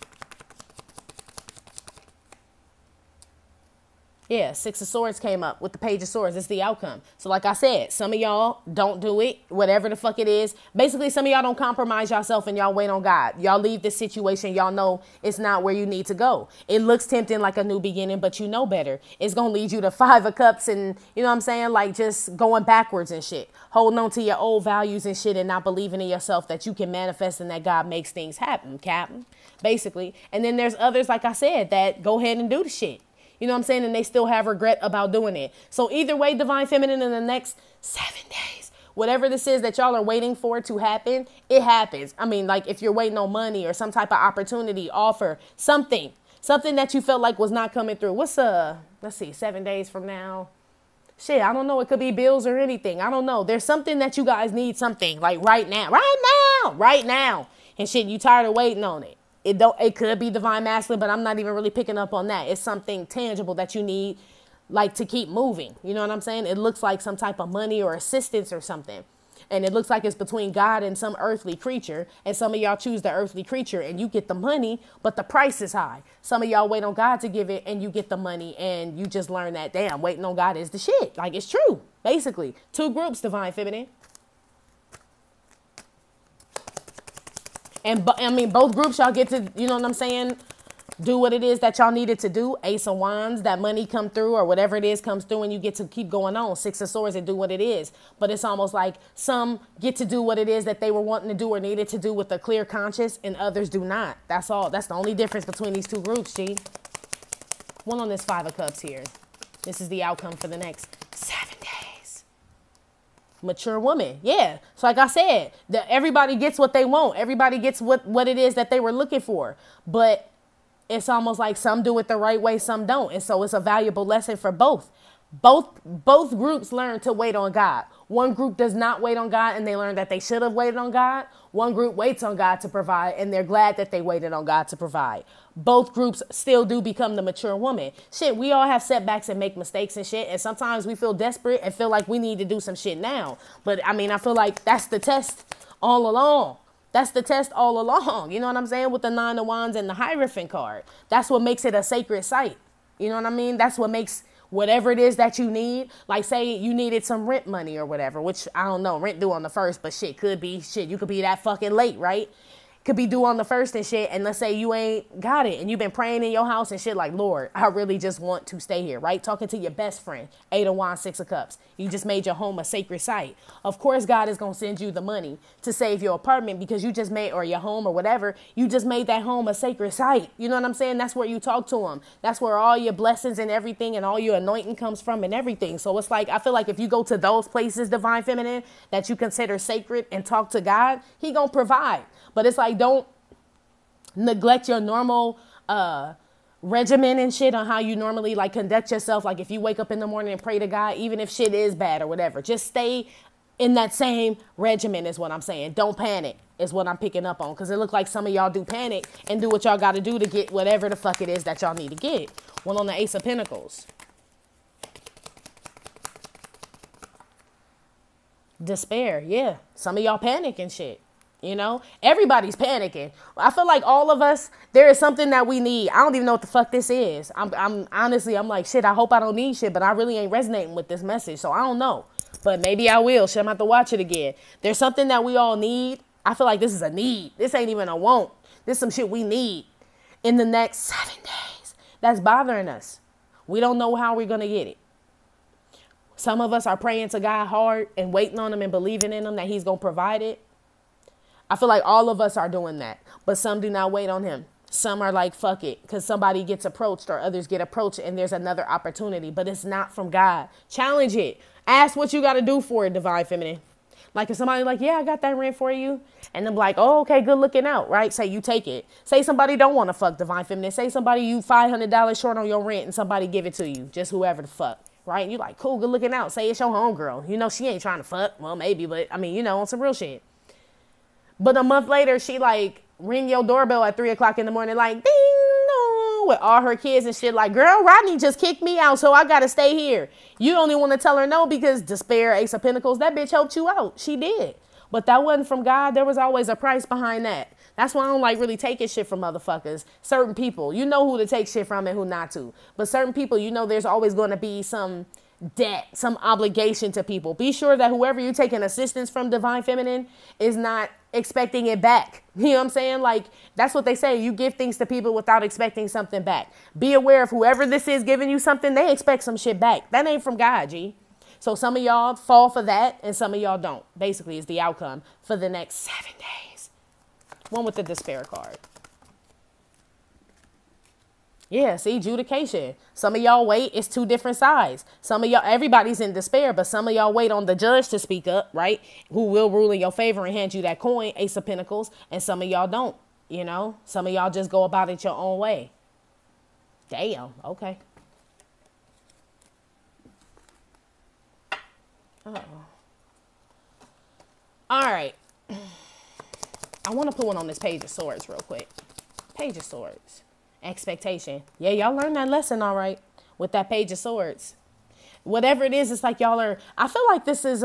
Yeah, 6 of Swords came up with the Page of Swords. It's the outcome. So like I said, some of y'all don't do it, whatever the fuck it is. Basically, some of y'all don't compromise yourself and y'all wait on God. Y'all leave this situation. Y'all know it's not where you need to go. It looks tempting like a new beginning, but you know better. It's going to lead you to 5 of Cups and, you know what I'm saying, like just going backwards and shit. Holding on to your old values and shit and not believing in yourself that you can manifest and that God makes things happen, Captain, basically. And then there's others, like I said, that go ahead and do the shit. You know what I'm saying? And they still have regret about doing it. So either way, divine feminine, in the next 7 days, whatever this is that y'all are waiting for to happen, it happens. I mean, like if you're waiting on money or some type of opportunity, offer, something that you felt like was not coming through. Let's see, 7 days from now. Shit, I don't know. It could be bills or anything. I don't know. There's something that you guys need, something like right now. And shit, you tired of waiting on it. It could be divine masculine, but I'm not even really picking up on that. It's something tangible that you need, like, to keep moving. You know what I'm saying? It looks like some type of money or assistance or something. And it looks like it's between God and some earthly creature. And some of y'all choose the earthly creature and you get the money, but the price is high. Some of y'all wait on God to give it and you get the money and you just learn that, damn, waiting on God is the shit. Like, it's true, basically. Two groups, Divine Feminine. And I mean, both groups, y'all get to, you know what I'm saying, do what it is that y'all needed to do. Ace of Wands, that money come through or whatever it is comes through and you get to keep going on. Six of Swords and do what it is. But it's almost like some get to do what it is that they were wanting to do or needed to do with a clear conscience and others do not. That's all. That's the only difference between these two groups, G. One on this Five of Cups here. This is the outcome for the next 7 days. Mature woman. Yeah. So like I said, everybody gets what they want. Everybody gets what it is that they were looking for. But it's almost like some do it the right way, some don't. And so it's a valuable lesson for both. Both groups learn to wait on God. One group does not wait on God and they learn that they should have waited on God. One group waits on God to provide and they're glad that they waited on God to provide. Both groups still do become the mature woman. Shit, we all have setbacks and make mistakes and shit. And sometimes we feel desperate and feel like we need to do some shit now. But I mean, I feel like that's the test all along. That's the test all along. You know what I'm saying? With the Nine of Wands and the Hierophant card. That's what makes it a sacred site. You know what I mean? That's what makes whatever it is that you need. Like say you needed some rent money or whatever, which I don't know, rent due on the 1st, but shit could be shit. You could be that fucking late, right? Could be due on the 1st and shit. And let's say you ain't got it and you've been praying in your house and shit like, Lord, I really just want to stay here, right? Talking to your best friend, 8 of Wands, 6 of Cups. You just made your home a sacred site. Of course, God is going to send you the money to save your apartment because you just made, or your home or whatever, you just made that home a sacred site. You know what I'm saying? That's where you talk to him. That's where all your blessings and everything and all your anointing comes from and everything. So it's like, I feel like if you go to those places, Divine Feminine, that you consider sacred and talk to God, he going to provide. But it's like, don't neglect your normal regimen and shit on how you normally like conduct yourself. Like if you wake up in the morning and pray to God, even if shit is bad or whatever, just stay in that same regimen is what I'm saying. Don't panic is what I'm picking up on. Because it looks like some of y'all do panic and do what y'all got to do to get whatever the fuck it is that y'all need to get. One on the Ace of Pentacles. Despair. Yeah. Some of y'all panic and shit. You know, everybody's panicking. I feel like all of us, there is something that we need. I don't even know what the fuck this is. I'm honestly, I'm like, shit, I hope I don't need shit, but I really ain't resonating with this message. So I don't know, but maybe I will. Shit, I'm about to watch it again. There's something that we all need. I feel like this is a need. This ain't even a want. This is some shit we need in the next 7 days. That's bothering us. We don't know how we're going to get it. Some of us are praying to God hard and waiting on him and believing in him that he's going to provide it. I feel like all of us are doing that, but some do not wait on him. Some are like, fuck it, because somebody gets approached or others get approached and there's another opportunity, but it's not from God. Challenge it. Ask what you got to do for it, Divine Feminine. Like if somebody like, yeah, I got that rent for you. And then like, oh, okay, good looking out, right? Say you take it. Say somebody don't want to fuck, Divine Feminine. Say somebody you $500 short on your rent and somebody give it to you. Just whoever the fuck, right? And you like, cool, good looking out. Say it's your homegirl. You know, she ain't trying to fuck. Well, maybe, but I mean, you know, on some real shit. But a month later, she like ring your doorbell at 3 o'clock in the morning, like ding dong, with all her kids and shit. Like, girl, Rodney just kicked me out, so I gotta stay here. You only want to tell her no because despair, Ace of Pentacles. That bitch helped you out. She did, but that wasn't from God. There was always a price behind that. That's why I don't like really taking shit from motherfuckers. Certain people, you know who to take shit from and who not to. But certain people, you know, there's always going to be some debt, some obligation to people. Be sure that whoever you're taking assistance from, Divine Feminine, is not expecting it back. You know what I'm saying? Like, that's what they say. You give things to people without expecting something back. Be aware of whoever this is giving you something, they expect some shit back. That ain't from God, G. So some of y'all fall for that and some of y'all don't. Basically, is the outcome for the next 7 days. One with the despair card. Yeah, see, adjudication. Some of y'all wait, it's two different sides. Some of y'all, everybody's in despair, but some of y'all wait on the judge to speak up, right? Who will rule in your favor and hand you that coin, Ace of Pentacles, and some of y'all don't, you know? Some of y'all just go about it your own way. Damn, okay. Uh-oh. All right. I want to put one on this Page of Swords real quick. Page of Swords. Expectation. Yeah, y'all learned that lesson all right with that Page of Swords. whatever it is, it's like y'all are, I feel like this is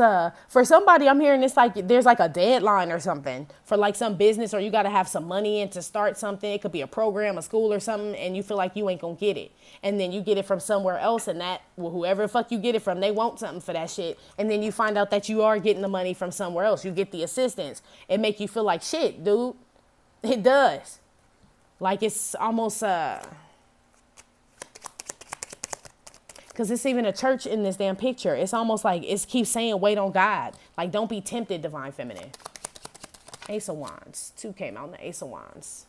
for somebody, I'm hearing this like there's like a deadline or something for like some business, or you got to have some money in to start something. It could be a program, a school or something, and you feel like you ain't gonna get it. And then you get it from somewhere else, and that, well, whoever the fuck you get it from, they want something for that shit. And then you find out that you are getting the money from somewhere else. You get the assistance. It make you feel like shit, dude. It does. Like it's almost, because it's even a church in this damn picture. It's almost like it keeps saying, wait on God. Like, don't be tempted, divine feminine. Ace of Wands. 2 came out in the Ace of Wands.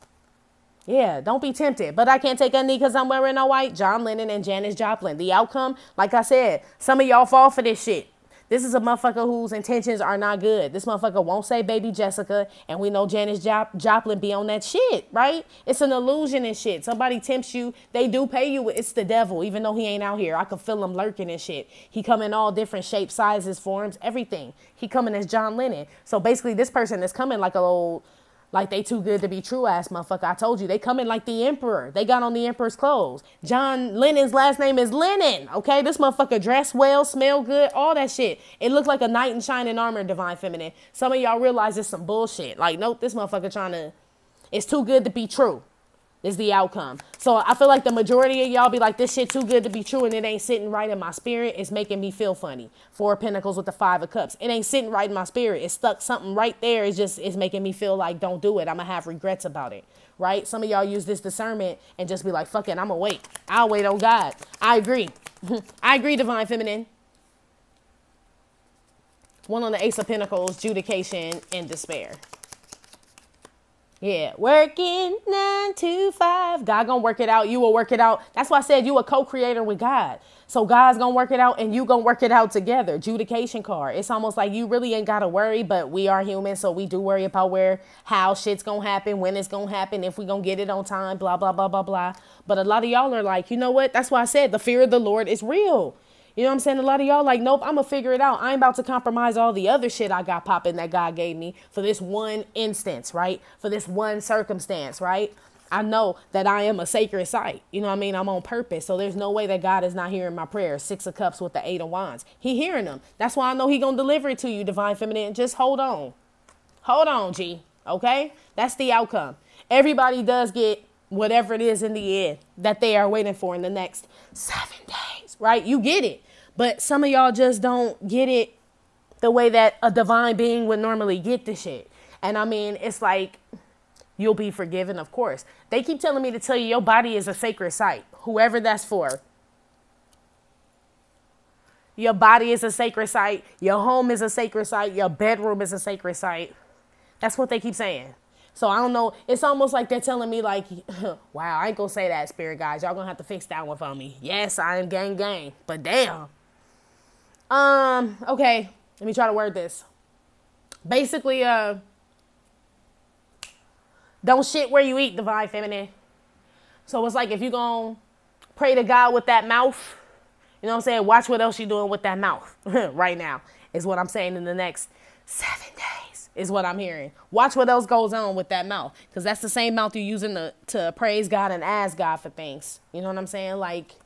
Yeah, don't be tempted. But I can't take a knee because I'm wearing all white. John Lennon and Janis Joplin. The outcome, like I said, some of y'all fall for this shit. This is a motherfucker whose intentions are not good. This motherfucker won't say baby Jessica, and we know Janis Joplin be on that shit, right? It's an illusion and shit. Somebody tempts you, they do pay you. It's the devil, even though he ain't out here. I can feel him lurking and shit. He come in all different shapes, sizes, forms, everything. He coming as John Lennon. So basically this person is coming like a old, like they too good to be true ass motherfucker. I told you, they coming like the emperor. They got on the emperor's clothes. John Lennon's last name is Lennon, okay? This motherfucker dress well, smell good, all that shit. It looked like a knight in shining armor, divine feminine. Some of y'all realize it's some bullshit. Like, nope, this motherfucker trying to, it's too good to be true. Is the outcome. So I feel like the majority of y'all be like, this shit too good to be true, and it ain't sitting right in my spirit. It's making me feel funny. 4 of Pentacles with the 5 of Cups. It ain't sitting right in my spirit. It's stuck something right there. It's making me feel like, don't do it. I'm gonna have regrets about it, right? Some of y'all use this discernment and just be like, fuck it, I'm gonna wait. I'll wait on God. I agree. I agree, divine feminine. 1 on the Ace of Pentacles, judication and despair. Yeah, working 9 to 5. God gonna work it out. You will work it out. That's why I said you a co-creator with God. So God's gonna work it out and you gonna work it out together. Judication card. It's almost like you really ain't gotta worry, but we are human, so we do worry about how shit's gonna happen, when it's gonna happen, if we gonna get it on time, blah, blah, blah, blah, blah. But a lot of y'all are like, you know what? That's why I said the fear of the Lord is real. You know what I'm saying? A lot of y'all like, nope, I'm going to figure it out. I ain't about to compromise all the other shit I got popping that God gave me for this one instance, right? For this one circumstance, right? I know that I am a sacred site. You know what I mean? I'm on purpose. So there's no way that God is not hearing my prayers. 6 of Cups with the 8 of Wands. He hearing them. That's why I know he going to deliver it to you, divine feminine. Just hold on. Hold on, G. Okay? That's the outcome. Everybody does get whatever it is in the end that they are waiting for in the next 7 days, right? You get it. But some of y'all just don't get it the way that a divine being would normally get the shit. And I mean, it's like, you'll be forgiven, of course. They keep telling me to tell you your body is a sacred site, whoever that's for. Your body is a sacred site. Your home is a sacred site. Your bedroom is a sacred site. That's what they keep saying. So I don't know. It's almost like they're telling me like, wow, I ain't gonna say that, spirit guys. Y'all gonna have to fix that one for me. Yes, I am gang gang, but damn. Okay, let me try to word this. Basically, don't shit where you eat, divine feminine. So it's like if you gonna pray to God with that mouth, you know what I'm saying? Watch what else you doing with that mouth right now is what I'm saying in the next 7 days is what I'm hearing. Watch what else goes on with that mouth, because that's the same mouth you're using to praise God and ask God for things. You know what I'm saying? Like,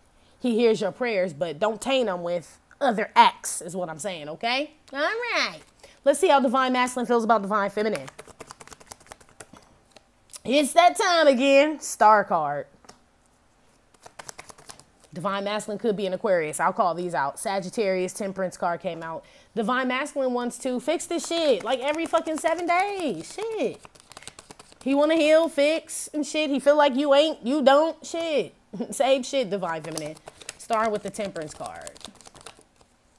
he hears your prayers, but don't taint them with other acts is what I'm saying, okay? All right. Let's see how divine masculine feels about divine feminine. It's that time again. Star card. Divine masculine could be an Aquarius. I'll call these out. Sagittarius, Temperance card came out. Divine masculine wants to fix this shit like every fucking 7 days. Shit. He want to heal, fix, and shit. He feel like you ain't, you don't. Shit. Same shit, divine feminine. Star with the Temperance card.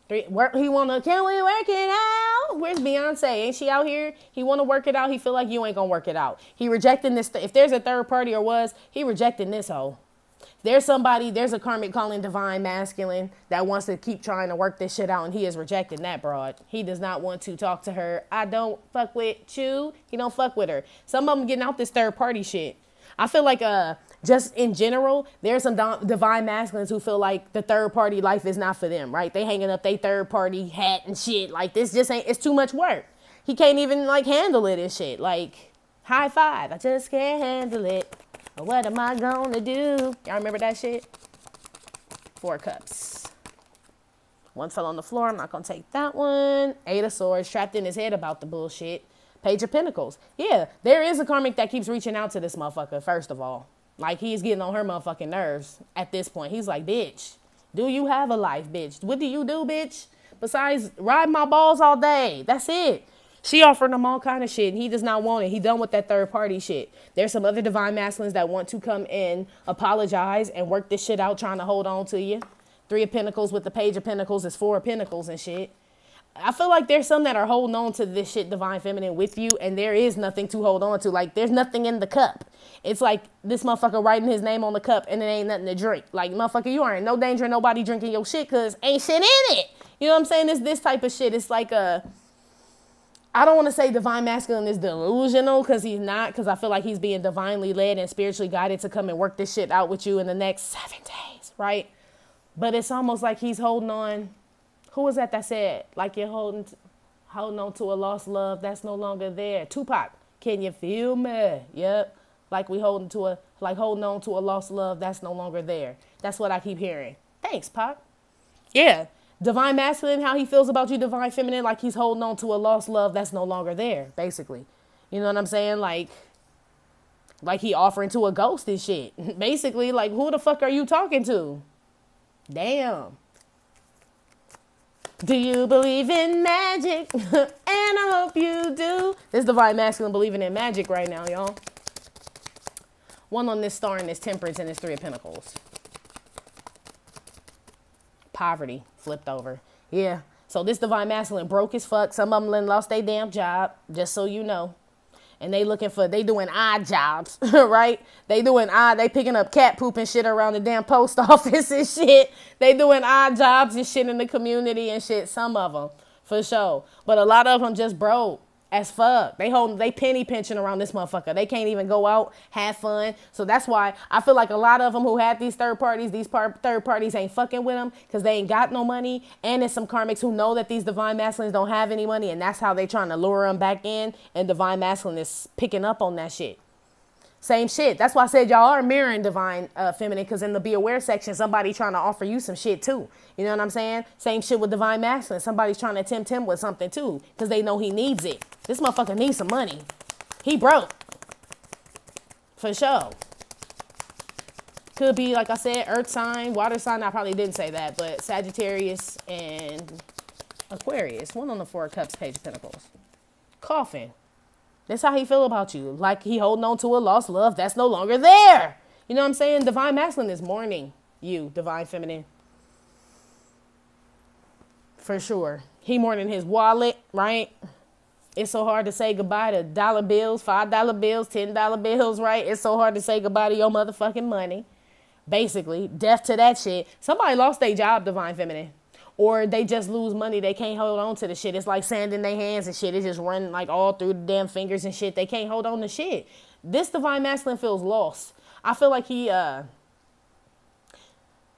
He wanna, can we work it out? Where's Beyonce? Ain't she out here? He wanna work it out. He feel like you ain't gonna work it out. He rejecting this. If there's a third party or was, he rejecting this hoe. There's somebody, there's a karmic calling divine masculine that wants to keep trying to work this shit out, and he is rejecting that broad. He does not want to talk to her. I don't fuck with you. He don't fuck with her. Some of them getting out this third party shit. I feel like just in general, there's some divine masculines who feel like the third party life is not for them, right? They hanging up their third party hat and shit. Like, this just ain't, it's too much work. He can't even like handle it and shit. Like, high five. I just can't handle it. What am I gonna do? Y'all remember that shit? 4 cups. One fell on the floor. I'm not going to take that one. Eight of Swords, trapped in his head about the bullshit. Page of Pentacles. Yeah, there is a karmic that keeps reaching out to this motherfucker, first of all. Like, he's getting on her motherfucking nerves at this point. He's like, bitch, do you have a life, bitch? What do you do, bitch? Besides ride my balls all day. That's it. She offering him all kind of shit, and he does not want it. He done with that third party shit. There's some other divine masculines that want to come in, apologize, and work this shit out, trying to hold on to you. Three of Pentacles with the Page of Pentacles is Four of Pentacles and shit. I feel like there's some that are holding on to this shit, divine feminine, with you, and there is nothing to hold on to. Like, there's nothing in the cup. It's like this motherfucker writing his name on the cup, and it ain't nothing to drink. Like, motherfucker, you are in no danger of nobody drinking your shit, because ain't shit in it. You know what I'm saying? It's this type of shit. It's like I don't want to say divine masculine is delusional, because he's not, because I feel like he's being divinely led and spiritually guided to come and work this shit out with you in the next 7 days, right? But it's almost like he's holding on. Who was that said, like, you're holding on to a lost love that's no longer there? Tupac, can you feel me? Yep. Like holding on to a lost love that's no longer there. That's what I keep hearing. Thanks, Pac. Yeah. Divine masculine, how he feels about you, divine feminine, like he's holding on to a lost love that's no longer there, basically. You know what I'm saying? Like he offering to a ghost and shit. Basically, like, who the fuck are you talking to? Damn. Do you believe in magic? And I hope you do. This divine masculine believing in magic right now, y'all. One on this Star and this Temperance and this Three of Pentacles. Poverty flipped over. Yeah. So this divine masculine broke as fuck. Some of them lost their damn job, just so you know. And they doing odd jobs, right? They picking up cat poop and shit around the damn post office and shit. They doing odd jobs and shit in the community and shit. Some of them, for sure. But a lot of them just broke as fuck. They penny pinching around this motherfucker. They can't even go out, have fun. So that's why I feel like a lot of them who had these third parties ain't fucking with them, because they ain't got no money. And there's some karmics who know that these divine masculines don't have any money, and that's how they trying to lure them back in. And divine masculine is picking up on that shit. Same shit. That's why I said y'all are mirroring divine feminine, because in the be aware section, somebody trying to offer you some shit too. You know what I'm saying? Same shit with divine masculine. Somebody's trying to tempt him with something too, because they know he needs it. This motherfucker needs some money. He broke. For sure. Could be, like I said, earth sign, water sign. I probably didn't say that, but Sagittarius and Aquarius. One on the Four of Cups, Page of Pentacles. Coffin. That's how he feel about you. Like he holding on to a lost love that's no longer there. You know what I'm saying? Divine masculine is mourning you, divine feminine. For sure. He mourning his wallet, right? It's so hard to say goodbye to dollar bills, $5 bills, $10 bills, right? It's so hard to say goodbye to your motherfucking money. Basically, death to that shit. Somebody lost their job, divine feminine. Or they just lose money. They can't hold on to the shit. It's like sand in their hands and shit. It just run like all through the damn fingers and shit. They can't hold on to shit. This divine masculine feels lost. I feel like he hold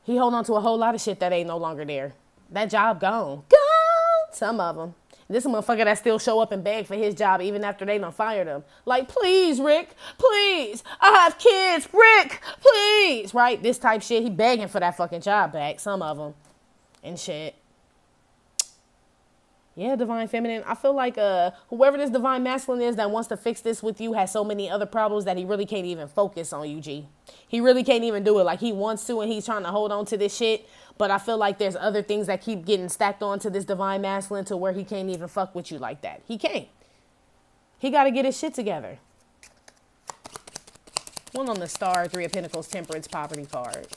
on to a whole lot of shit that ain't no longer there. That job gone. Gone. Some of them. This motherfucker that still show up and beg for his job even after they done fired him. Like, please, Rick, please. I have kids. Rick, please. Right? This type shit. He begging for that fucking job back. Some of them. And shit. Yeah, divine feminine. I feel like whoever this divine masculine is that wants to fix this with you has so many other problems that he really can't even focus on you, G. He really can't even do it. Like, he wants to and he's trying to hold on to this shit. But I feel like there's other things that keep getting stacked onto this divine masculine to where he can't even fuck with you like that. He can't. He got to get his shit together. One on the Star, Three of Pentacles, Temperance, Poverty card.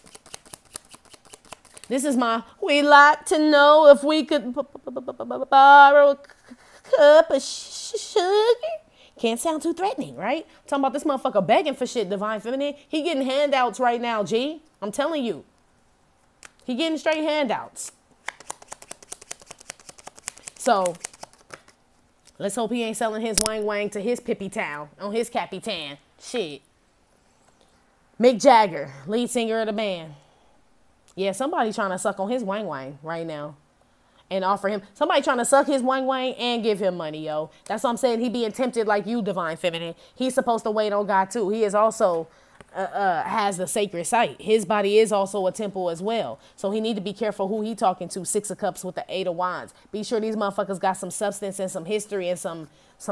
This is my, we like to know if we could borrow a cup of sugar. Can't sound too threatening, right? I'm talking about this motherfucker begging for shit, divine feminine. He getting handouts right now, G. I'm telling you. He getting straight handouts. So, let's hope he ain't selling his wang wang to his pippy town on his capitan. Shit. Mick Jagger, lead singer of the band. Yeah, somebody trying to suck on his wang wang right now and offer him. Somebody trying to suck his wang wang and give him money, yo. That's what I'm saying. He being tempted like you, divine feminine. He's supposed to wait on God too. He is also has the sacred site. His body is also a temple as well. So he need to be careful who he talking to. 6 of Cups with the 8 of Wands. Be sure these motherfuckers got some substance and some history and some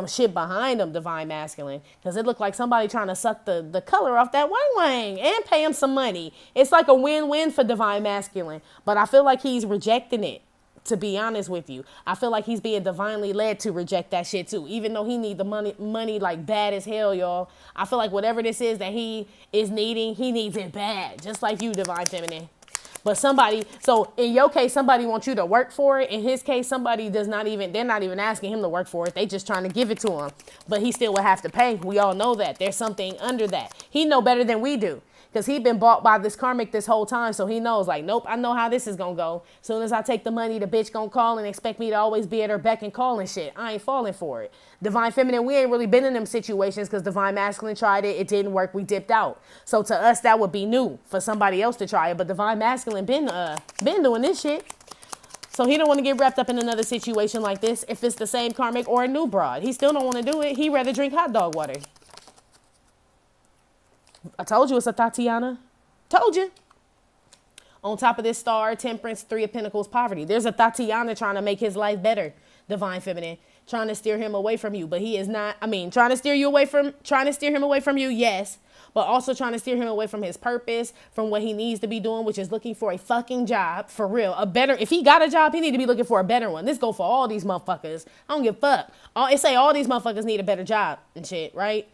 shit behind them, divine masculine. Because it looked like somebody trying to suck the color off that wang wang and pay him some money. It's like a win-win for divine masculine. But I feel like he's rejecting it. To be honest with you, I feel like he's being divinely led to reject that shit too, even though he need the money like bad as hell, y'all. I feel like whatever this is that he is needing, he needs it bad, just like you, divine feminine. But so in your case, somebody wants you to work for it. In his case, somebody they're not even asking him to work for it. They just trying to give it to him, but he still would have to pay. We all know that there's something under that. He know better than we do. Because he been bought by this karmic this whole time. So he knows, like, nope, I know how this is going to go. As soon as I take the money, the bitch going to call and expect me to always be at her beck and call and shit. I ain't falling for it. Divine feminine, we ain't really been in them situations because divine masculine tried it. It didn't work. We dipped out. So to us, that would be new for somebody else to try it. But divine masculine been doing this shit. So he don't want to get wrapped up in another situation like this. If it's the same karmic or a new broad, he still don't want to do it. He'd rather drink hot dog water. I told you it's a Tatiana. Told you. On top of this star, temperance, 3 of Pentacles, poverty. There's a Tatiana trying to make his life better. Divine feminine. Trying to steer him away from you. But he is not, trying to steer him away from you, yes. But also trying to steer him away from his purpose, from what he needs to be doing, which is looking for a fucking job. For real. If he got a job, he need to be looking for a better one. This go for all these motherfuckers. I don't give a fuck. It say all these motherfuckers need a better job and shit, right?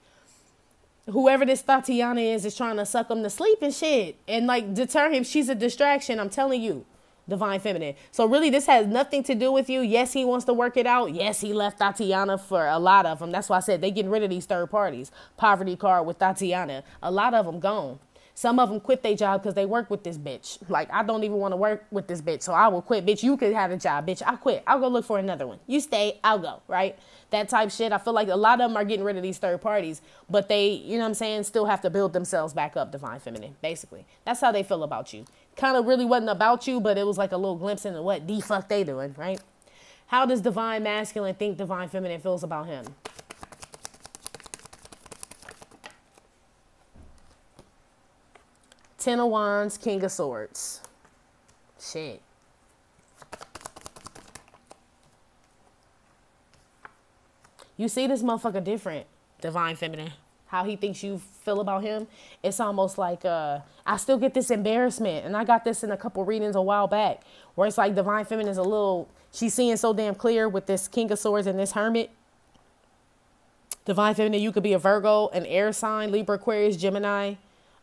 Whoever this Tatiana is trying to suck him to sleep and shit. And like deter him. She's a distraction. I'm telling you. Divine feminine. So really this has nothing to do with you. Yes, he wants to work it out. Yes, he left Tatiana for a lot of them. That's why I said they getting rid of these third parties. Poverty card with Tatiana. A lot of them gone. Some of them quit their job because they work with this bitch. Like, I don't even want to work with this bitch, so I will quit. Bitch, you could have a job. Bitch, I quit. I'll go look for another one. You stay, I'll go, right? That type shit. I feel like a lot of them are getting rid of these third parties, but they, you know what I'm saying, still have to build themselves back up, divine feminine, basically. That's how they feel about you. Kind of really wasn't about you, but it was like a little glimpse into what the fuck they doing, right? How does divine masculine think divine feminine feels about him? Ten of Wands, King of Swords. Shit. You see this motherfucker different, divine feminine. How he thinks you feel about him. It's almost like, I still get this embarrassment. And I got this in a couple readings a while back. Where it's like divine feminine is a little, she's seeing so damn clear with this King of Swords and this Hermit. Divine feminine, you could be a Virgo, an air sign, Libra, Aquarius, Gemini.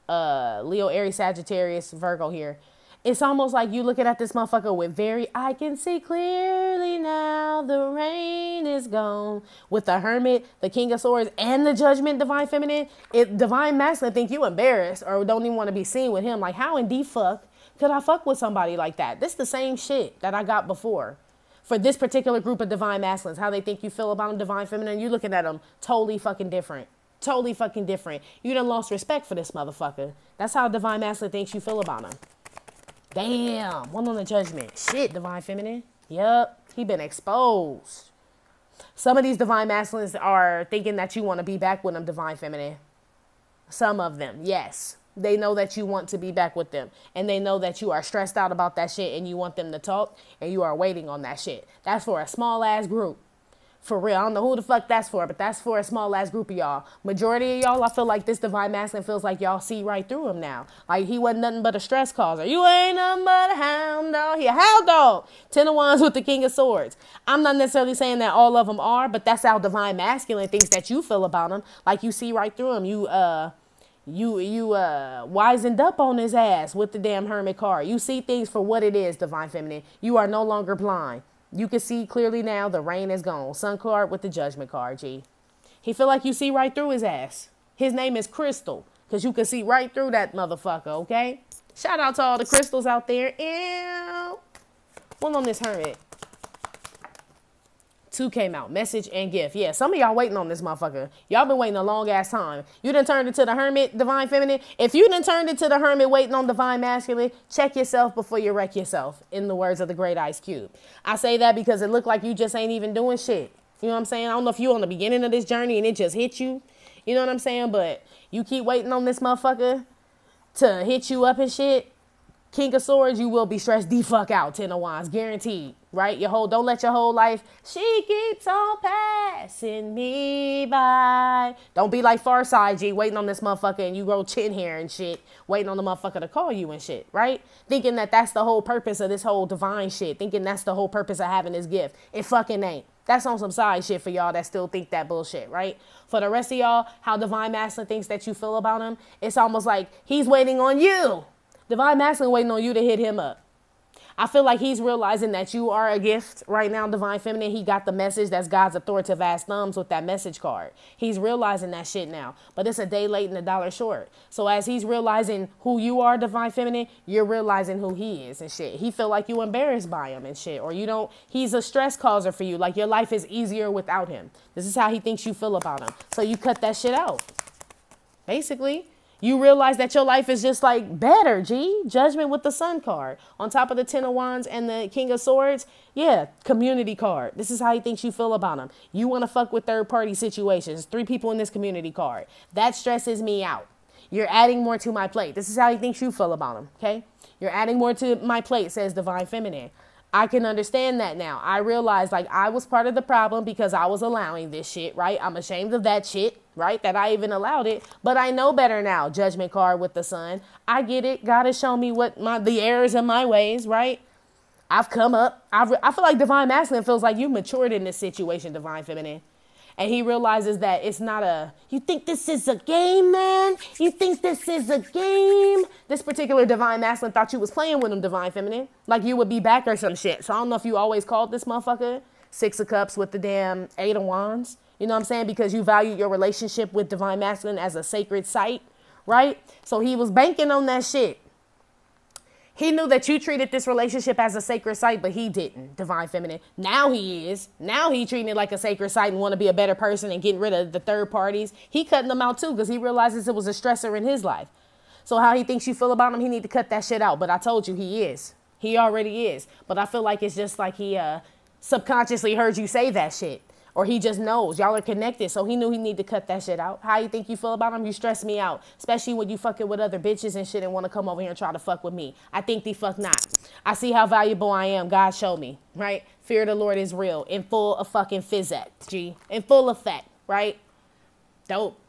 Leo, Aries, Sagittarius, Virgo here. It's almost like you looking at this motherfucker with I can see clearly now, the rain is gone. With the Hermit, the King of Swords, and the Judgment, divine feminine. Divine masculine think you embarrassed or don't even want to be seen with him. Like, how in the fuck could I fuck with somebody like that? This the same shit that I got before. For this particular group of divine masculines, how they think you feel about them, divine feminine, you looking at them totally fucking different. Totally fucking different. You done lost respect for this motherfucker. That's how divine masculine thinks you feel about him. Damn. One on the Judgment. Shit, divine feminine. Yup. He been exposed. Some of these divine masculines are thinking that you want to be back with them, divine feminine. Some of them, yes. They know that you want to be back with them. And they know that you are stressed out about that shit and you want them to talk and you are waiting on that shit. That's for a small ass group. For real. I don't know who the fuck that's for, but that's for a small ass group of y'all. Majority of y'all, I feel like this divine masculine feels like y'all see right through him now. Like he wasn't nothing but a stress causer. You ain't nothing but a hound dog. He a hound dog. 10 of Wands with the King of Swords. I'm not necessarily saying that all of them are, but that's how divine masculine thinks that you feel about him. Like you see right through him. You wisened up on his ass with the damn Hermit card. You see things for what it is, divine feminine. You are no longer blind. You can see clearly now the rain is gone. Sun card with the Judgment card, G. He feel like you see right through his ass. His name is Crystal, because you can see right through that motherfucker, okay? Shout out to all the crystals out there. Ew. One on this Hermit. 2 came out. Message and gift. Yeah, some of y'all waiting on this motherfucker. Y'all been waiting a long ass time. You done turned into the Hermit, divine feminine. If you done turned into the Hermit waiting on divine masculine, check yourself before you wreck yourself, in the words of the great Ice Cube. I say that because it looked like you just ain't even doing shit. You know what I'm saying? I don't know if you on the beginning of this journey and it just hit you. You know what I'm saying? But you keep waiting on this motherfucker to hit you up and shit. King of Swords, you will be stressed the fuck out. Ten of Wands, guaranteed, right? Don't let your whole life, she keeps on passing me by. Don't be like Farside, G, waiting on this motherfucker and you grow chin hair and shit, waiting on the motherfucker to call you and shit, right? Thinking that that's the whole purpose of this whole divine shit. Thinking that's the whole purpose of having this gift. It fucking ain't. That's on some side shit for y'all that still think that bullshit, right? For the rest of y'all, how Divine Masculine thinks that you feel about him, it's almost like he's waiting on you. Divine Masculine waiting on you to hit him up. I feel like he's realizing that you are a gift right now, Divine Feminine. He got the message. That's God's authoritative ass thumbs with that message card. He's realizing that shit now. But it's a day late and a dollar short. So as he's realizing who you are, Divine Feminine, you're realizing who he is and shit. He feel like you embarrassed by him and shit. Or you don't, he's a stress causer for you. Like your life is easier without him. This is how he thinks you feel about him. So you cut that shit out. Basically. You realize that your life is just like better, G. Judgment with the Sun card. On top of the Ten of Wands and the King of Swords, yeah, community card. This is how he thinks you feel about him. You want to fuck with third party situations. 3 people in this community card. That stresses me out. You're adding more to my plate. This is how he thinks you feel about him, okay? You're adding more to my plate, says Divine Feminine. I can understand that now. I realize like I was part of the problem because I was allowing this shit, right? I'm ashamed of that shit, right? That I even allowed it, but I know better now. Judgment card with the Sun. I get it. God has shown me what the errors of my ways, right? I've come up. I feel like Divine Masculine feels like you matured in this situation, Divine Feminine. And he realizes that it's not you think this is a game, man? You think this is a game? This particular Divine Masculine thought you was playing with him, Divine Feminine. Like you would be back or some shit. So I don't know if you always called this motherfucker 6 of Cups with the damn 8 of Wands. You know what I'm saying? Because you value your relationship with Divine Masculine as a sacred site, right? So he was banking on that shit. He knew that you treated this relationship as a sacred site, but he didn't, Divine Feminine. Now he is. Now he treating it like a sacred site and want to be a better person and getting rid of the third parties. He cutting them out too because he realizes it was a stressor in his life. So how he thinks you feel about him, he need to cut that shit out. But I told you he is. He already is. But I feel like it's just like he subconsciously heard you say that shit. Or he just knows. Y'all are connected. So he knew he need to cut that shit out. How you think you feel about him? You stress me out. Especially when you fucking with other bitches and shit and want to come over here and try to fuck with me. I think the fuck not. I see how valuable I am. God showed me. Right? Fear of the Lord is real. In full of fucking physics. G. In full effect. Right? Dope.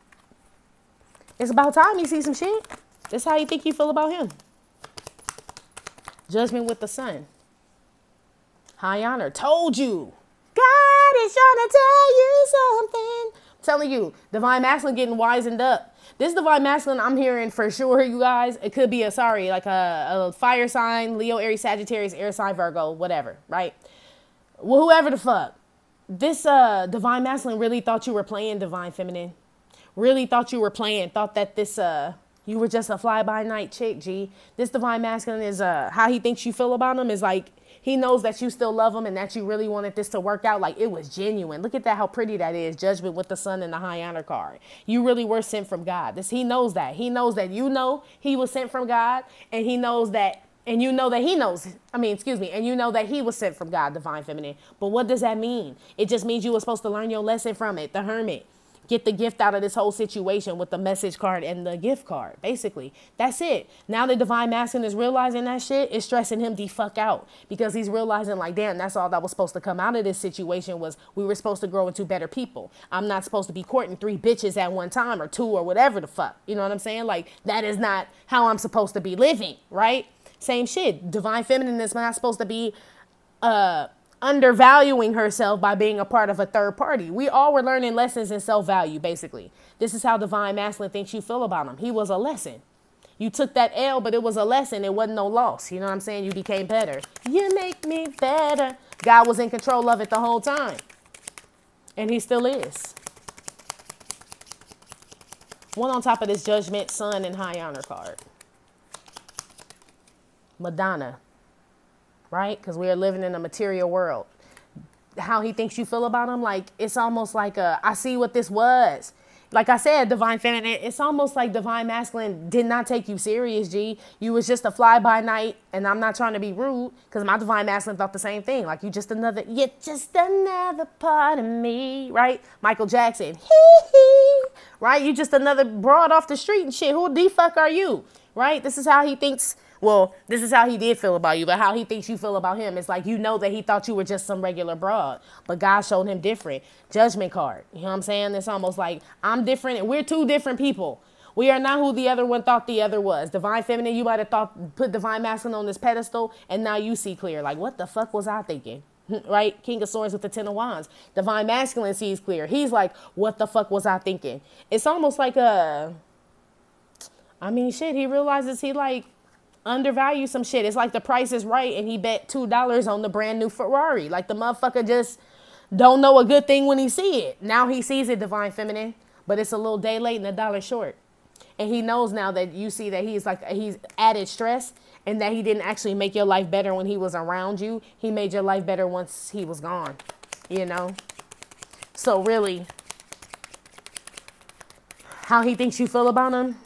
It's about time you see some shit. That's how you think you feel about him. Judgment with the Sun. High honor. Told you. God is trying to tell you something. I'm telling you, Divine Masculine getting wizened up. This Divine Masculine, I'm hearing for sure, you guys. It could be like a fire sign, Leo, Aries, Sagittarius, air sign, Virgo, whatever, right? Well, whoever the fuck. This Divine Masculine really thought you were playing, Divine Feminine. Really thought you were playing. Thought that this you were just a fly-by-night chick, G. This Divine Masculine is how he thinks you feel about him is like, he knows that you still love him and that you really wanted this to work out. Like, it was genuine. Look at that, how pretty that is. Judgment with the Sun and the High Honor card. You really were sent from God. He knows that. He knows that you know he was sent from God. And he knows that, and you know that he knows. And you know that he was sent from God, Divine Feminine. But what does that mean? It just means you were supposed to learn your lesson from it. The Hermit. Get the gift out of this whole situation with the message card and the gift card. Basically, that's it. Now the Divine Masculine is realizing that shit, is stressing him the fuck out because he's realizing like, damn, that's all that was supposed to come out of this situation was we were supposed to grow into better people. I'm not supposed to be courting 3 bitches at one time or 2 or whatever the fuck. You know what I'm saying? Like, that is not how I'm supposed to be living, right? Same shit. Divine Feminine is not supposed to be undervaluing herself by being a part of a third party. We all were learning lessons in self-value, basically. This is how Divine Masculine thinks you feel about him. He was a lesson. You took that L, but it was a lesson. It wasn't no loss. You know what I'm saying? You became better. You make me better. God was in control of it the whole time. And he still is. One on top of this Judgment, Sun, and High Honor card. Madonna. Right? Because we are living in a material world. How he thinks you feel about him, like, it's almost like I see what this was. like I said, divine feminine, it's almost like divine masculine did not take you serious, G. You was just a fly-by-night, and I'm not trying to be rude, because my divine masculine thought the same thing. Like, you're just another part of me, right? Michael Jackson, hee, right? You just another broad off the street and shit. Who the fuck are you, right? This is how he thinks. Well, this is how he did feel about you, but how he thinks you feel about him. It's like, you know that he thought you were just some regular broad, but God showed him different. Judgment card. You know what I'm saying? It's almost like I'm different and we're two different people. We are not who the other one thought the other was. Divine feminine, you might have thought, put divine masculine on this pedestal, and now you see clear. Like, what the fuck was I thinking? Right? King of Swords with the 10 of Wands. Divine masculine sees clear. He's like, what the fuck was I thinking? It's almost like shit, he realizes he like undervalue some shit. It's like The Price is Right and he bet $2 on the brand new Ferrari. Like the motherfucker just don't know a good thing when he see it. Now he sees it, divine feminine, but it's a little day late and $1 short. And he knows now that you see that he's added stress and that he didn't actually make your life better when he was around you. He made your life better once he was gone, you know? So really, how he thinks you feel about him,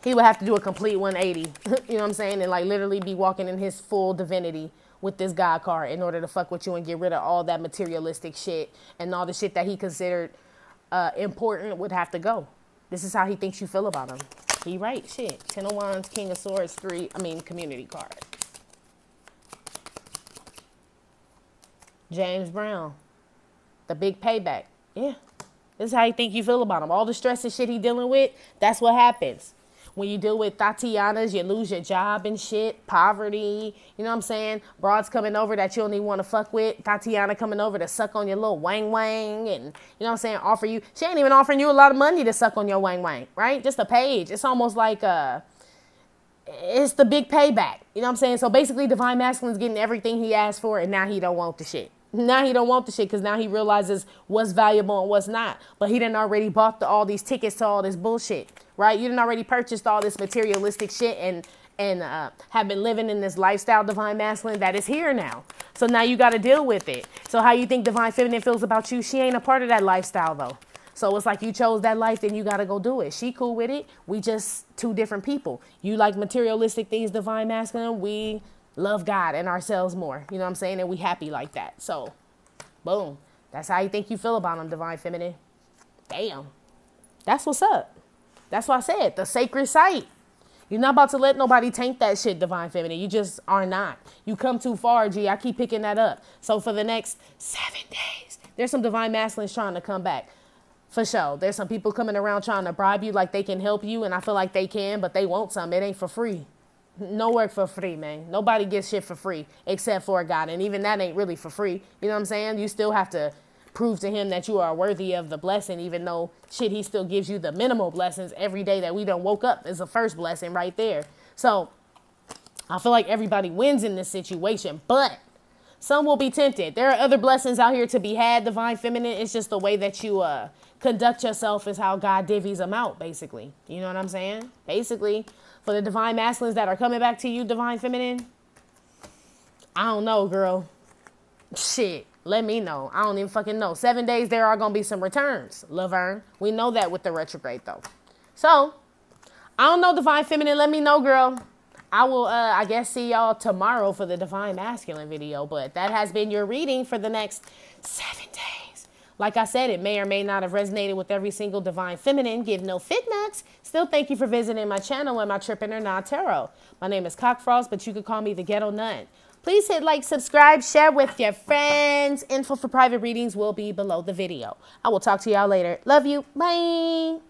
he would have to do a complete 180, you know what I'm saying? And like literally be walking in his full divinity with this God card in order to fuck with you and get rid of all that materialistic shit and all the shit that he considered important would have to go. This is how he thinks you feel about him. He right, shit. 10 of Wands, King of Swords, community card. James Brown, the big payback. Yeah, this is how you think you feel about him. All the stress and shit he dealing with, that's what happens. When you deal with Tatianas, you lose your job and shit, poverty, you know what I'm saying? Broads coming over that you don't even want to fuck with. Tatiana coming over to suck on your little wang wang and, you know what I'm saying, offer you. She ain't even offering you a lot of money to suck on your wang wang, right? Just a page. It's almost like it's the big payback, you know what I'm saying? So basically divine masculine's getting everything he asked for and now he don't want the shit. Now he don't want the shit because now he realizes what's valuable and what's not. But he done already bought all these tickets to all this bullshit, right? You done already purchased all this materialistic shit and have been living in this lifestyle, divine masculine, that is here now. So now you got to deal with it. So how you think divine feminine feels about you? She ain't a part of that lifestyle though. So it's like you chose that life, then you got to go do it. She cool with it. We just two different people. You like materialistic things, divine masculine. We love God and ourselves more. You know what I'm saying? And we happy like that. So, boom. That's how you think you feel about them, divine feminine. Damn. That's what's up. That's what I said. The sacred site. You're not about to let nobody taint that shit, divine feminine. You just are not. You come too far, G. I keep picking that up. So for the next 7 days, there's some divine masculines trying to come back. For sure. There's some people coming around trying to bribe you like they can help you. And I feel like they can, but they want some. It ain't for free. No work for free, man. Nobody gets shit for free except for God. And even that ain't really for free. You know what I'm saying? You still have to prove to him that you are worthy of the blessing, even though shit, he still gives you the minimal blessings every day that we done woke up is the first blessing right there. So I feel like everybody wins in this situation, but some will be tempted. There are other blessings out here to be had, divine feminine. It's just the way that you conduct yourself is how God divvies them out, basically. You know what I'm saying? Basically. For the divine masculines that are coming back to you, divine feminine, I don't know, girl. Shit, let me know. I don't even fucking know. 7 days, there are going to be some returns, Laverne. We know that with the retrograde, though. So, I don't know, divine feminine. Let me know, girl. I will, I guess, see y'all tomorrow for the divine masculine video. But that has been your reading for the next 7 days. Like I said, it may or may not have resonated with every single divine feminine. Give no fit nuts. Still, thank you for visiting my channel and my Trippin' or Not Tarot. My name is Cockfrost, but you could call me the Ghetto Nun. Please hit like, subscribe, share with your friends. Info for private readings will be below the video. I will talk to y'all later. Love you. Bye.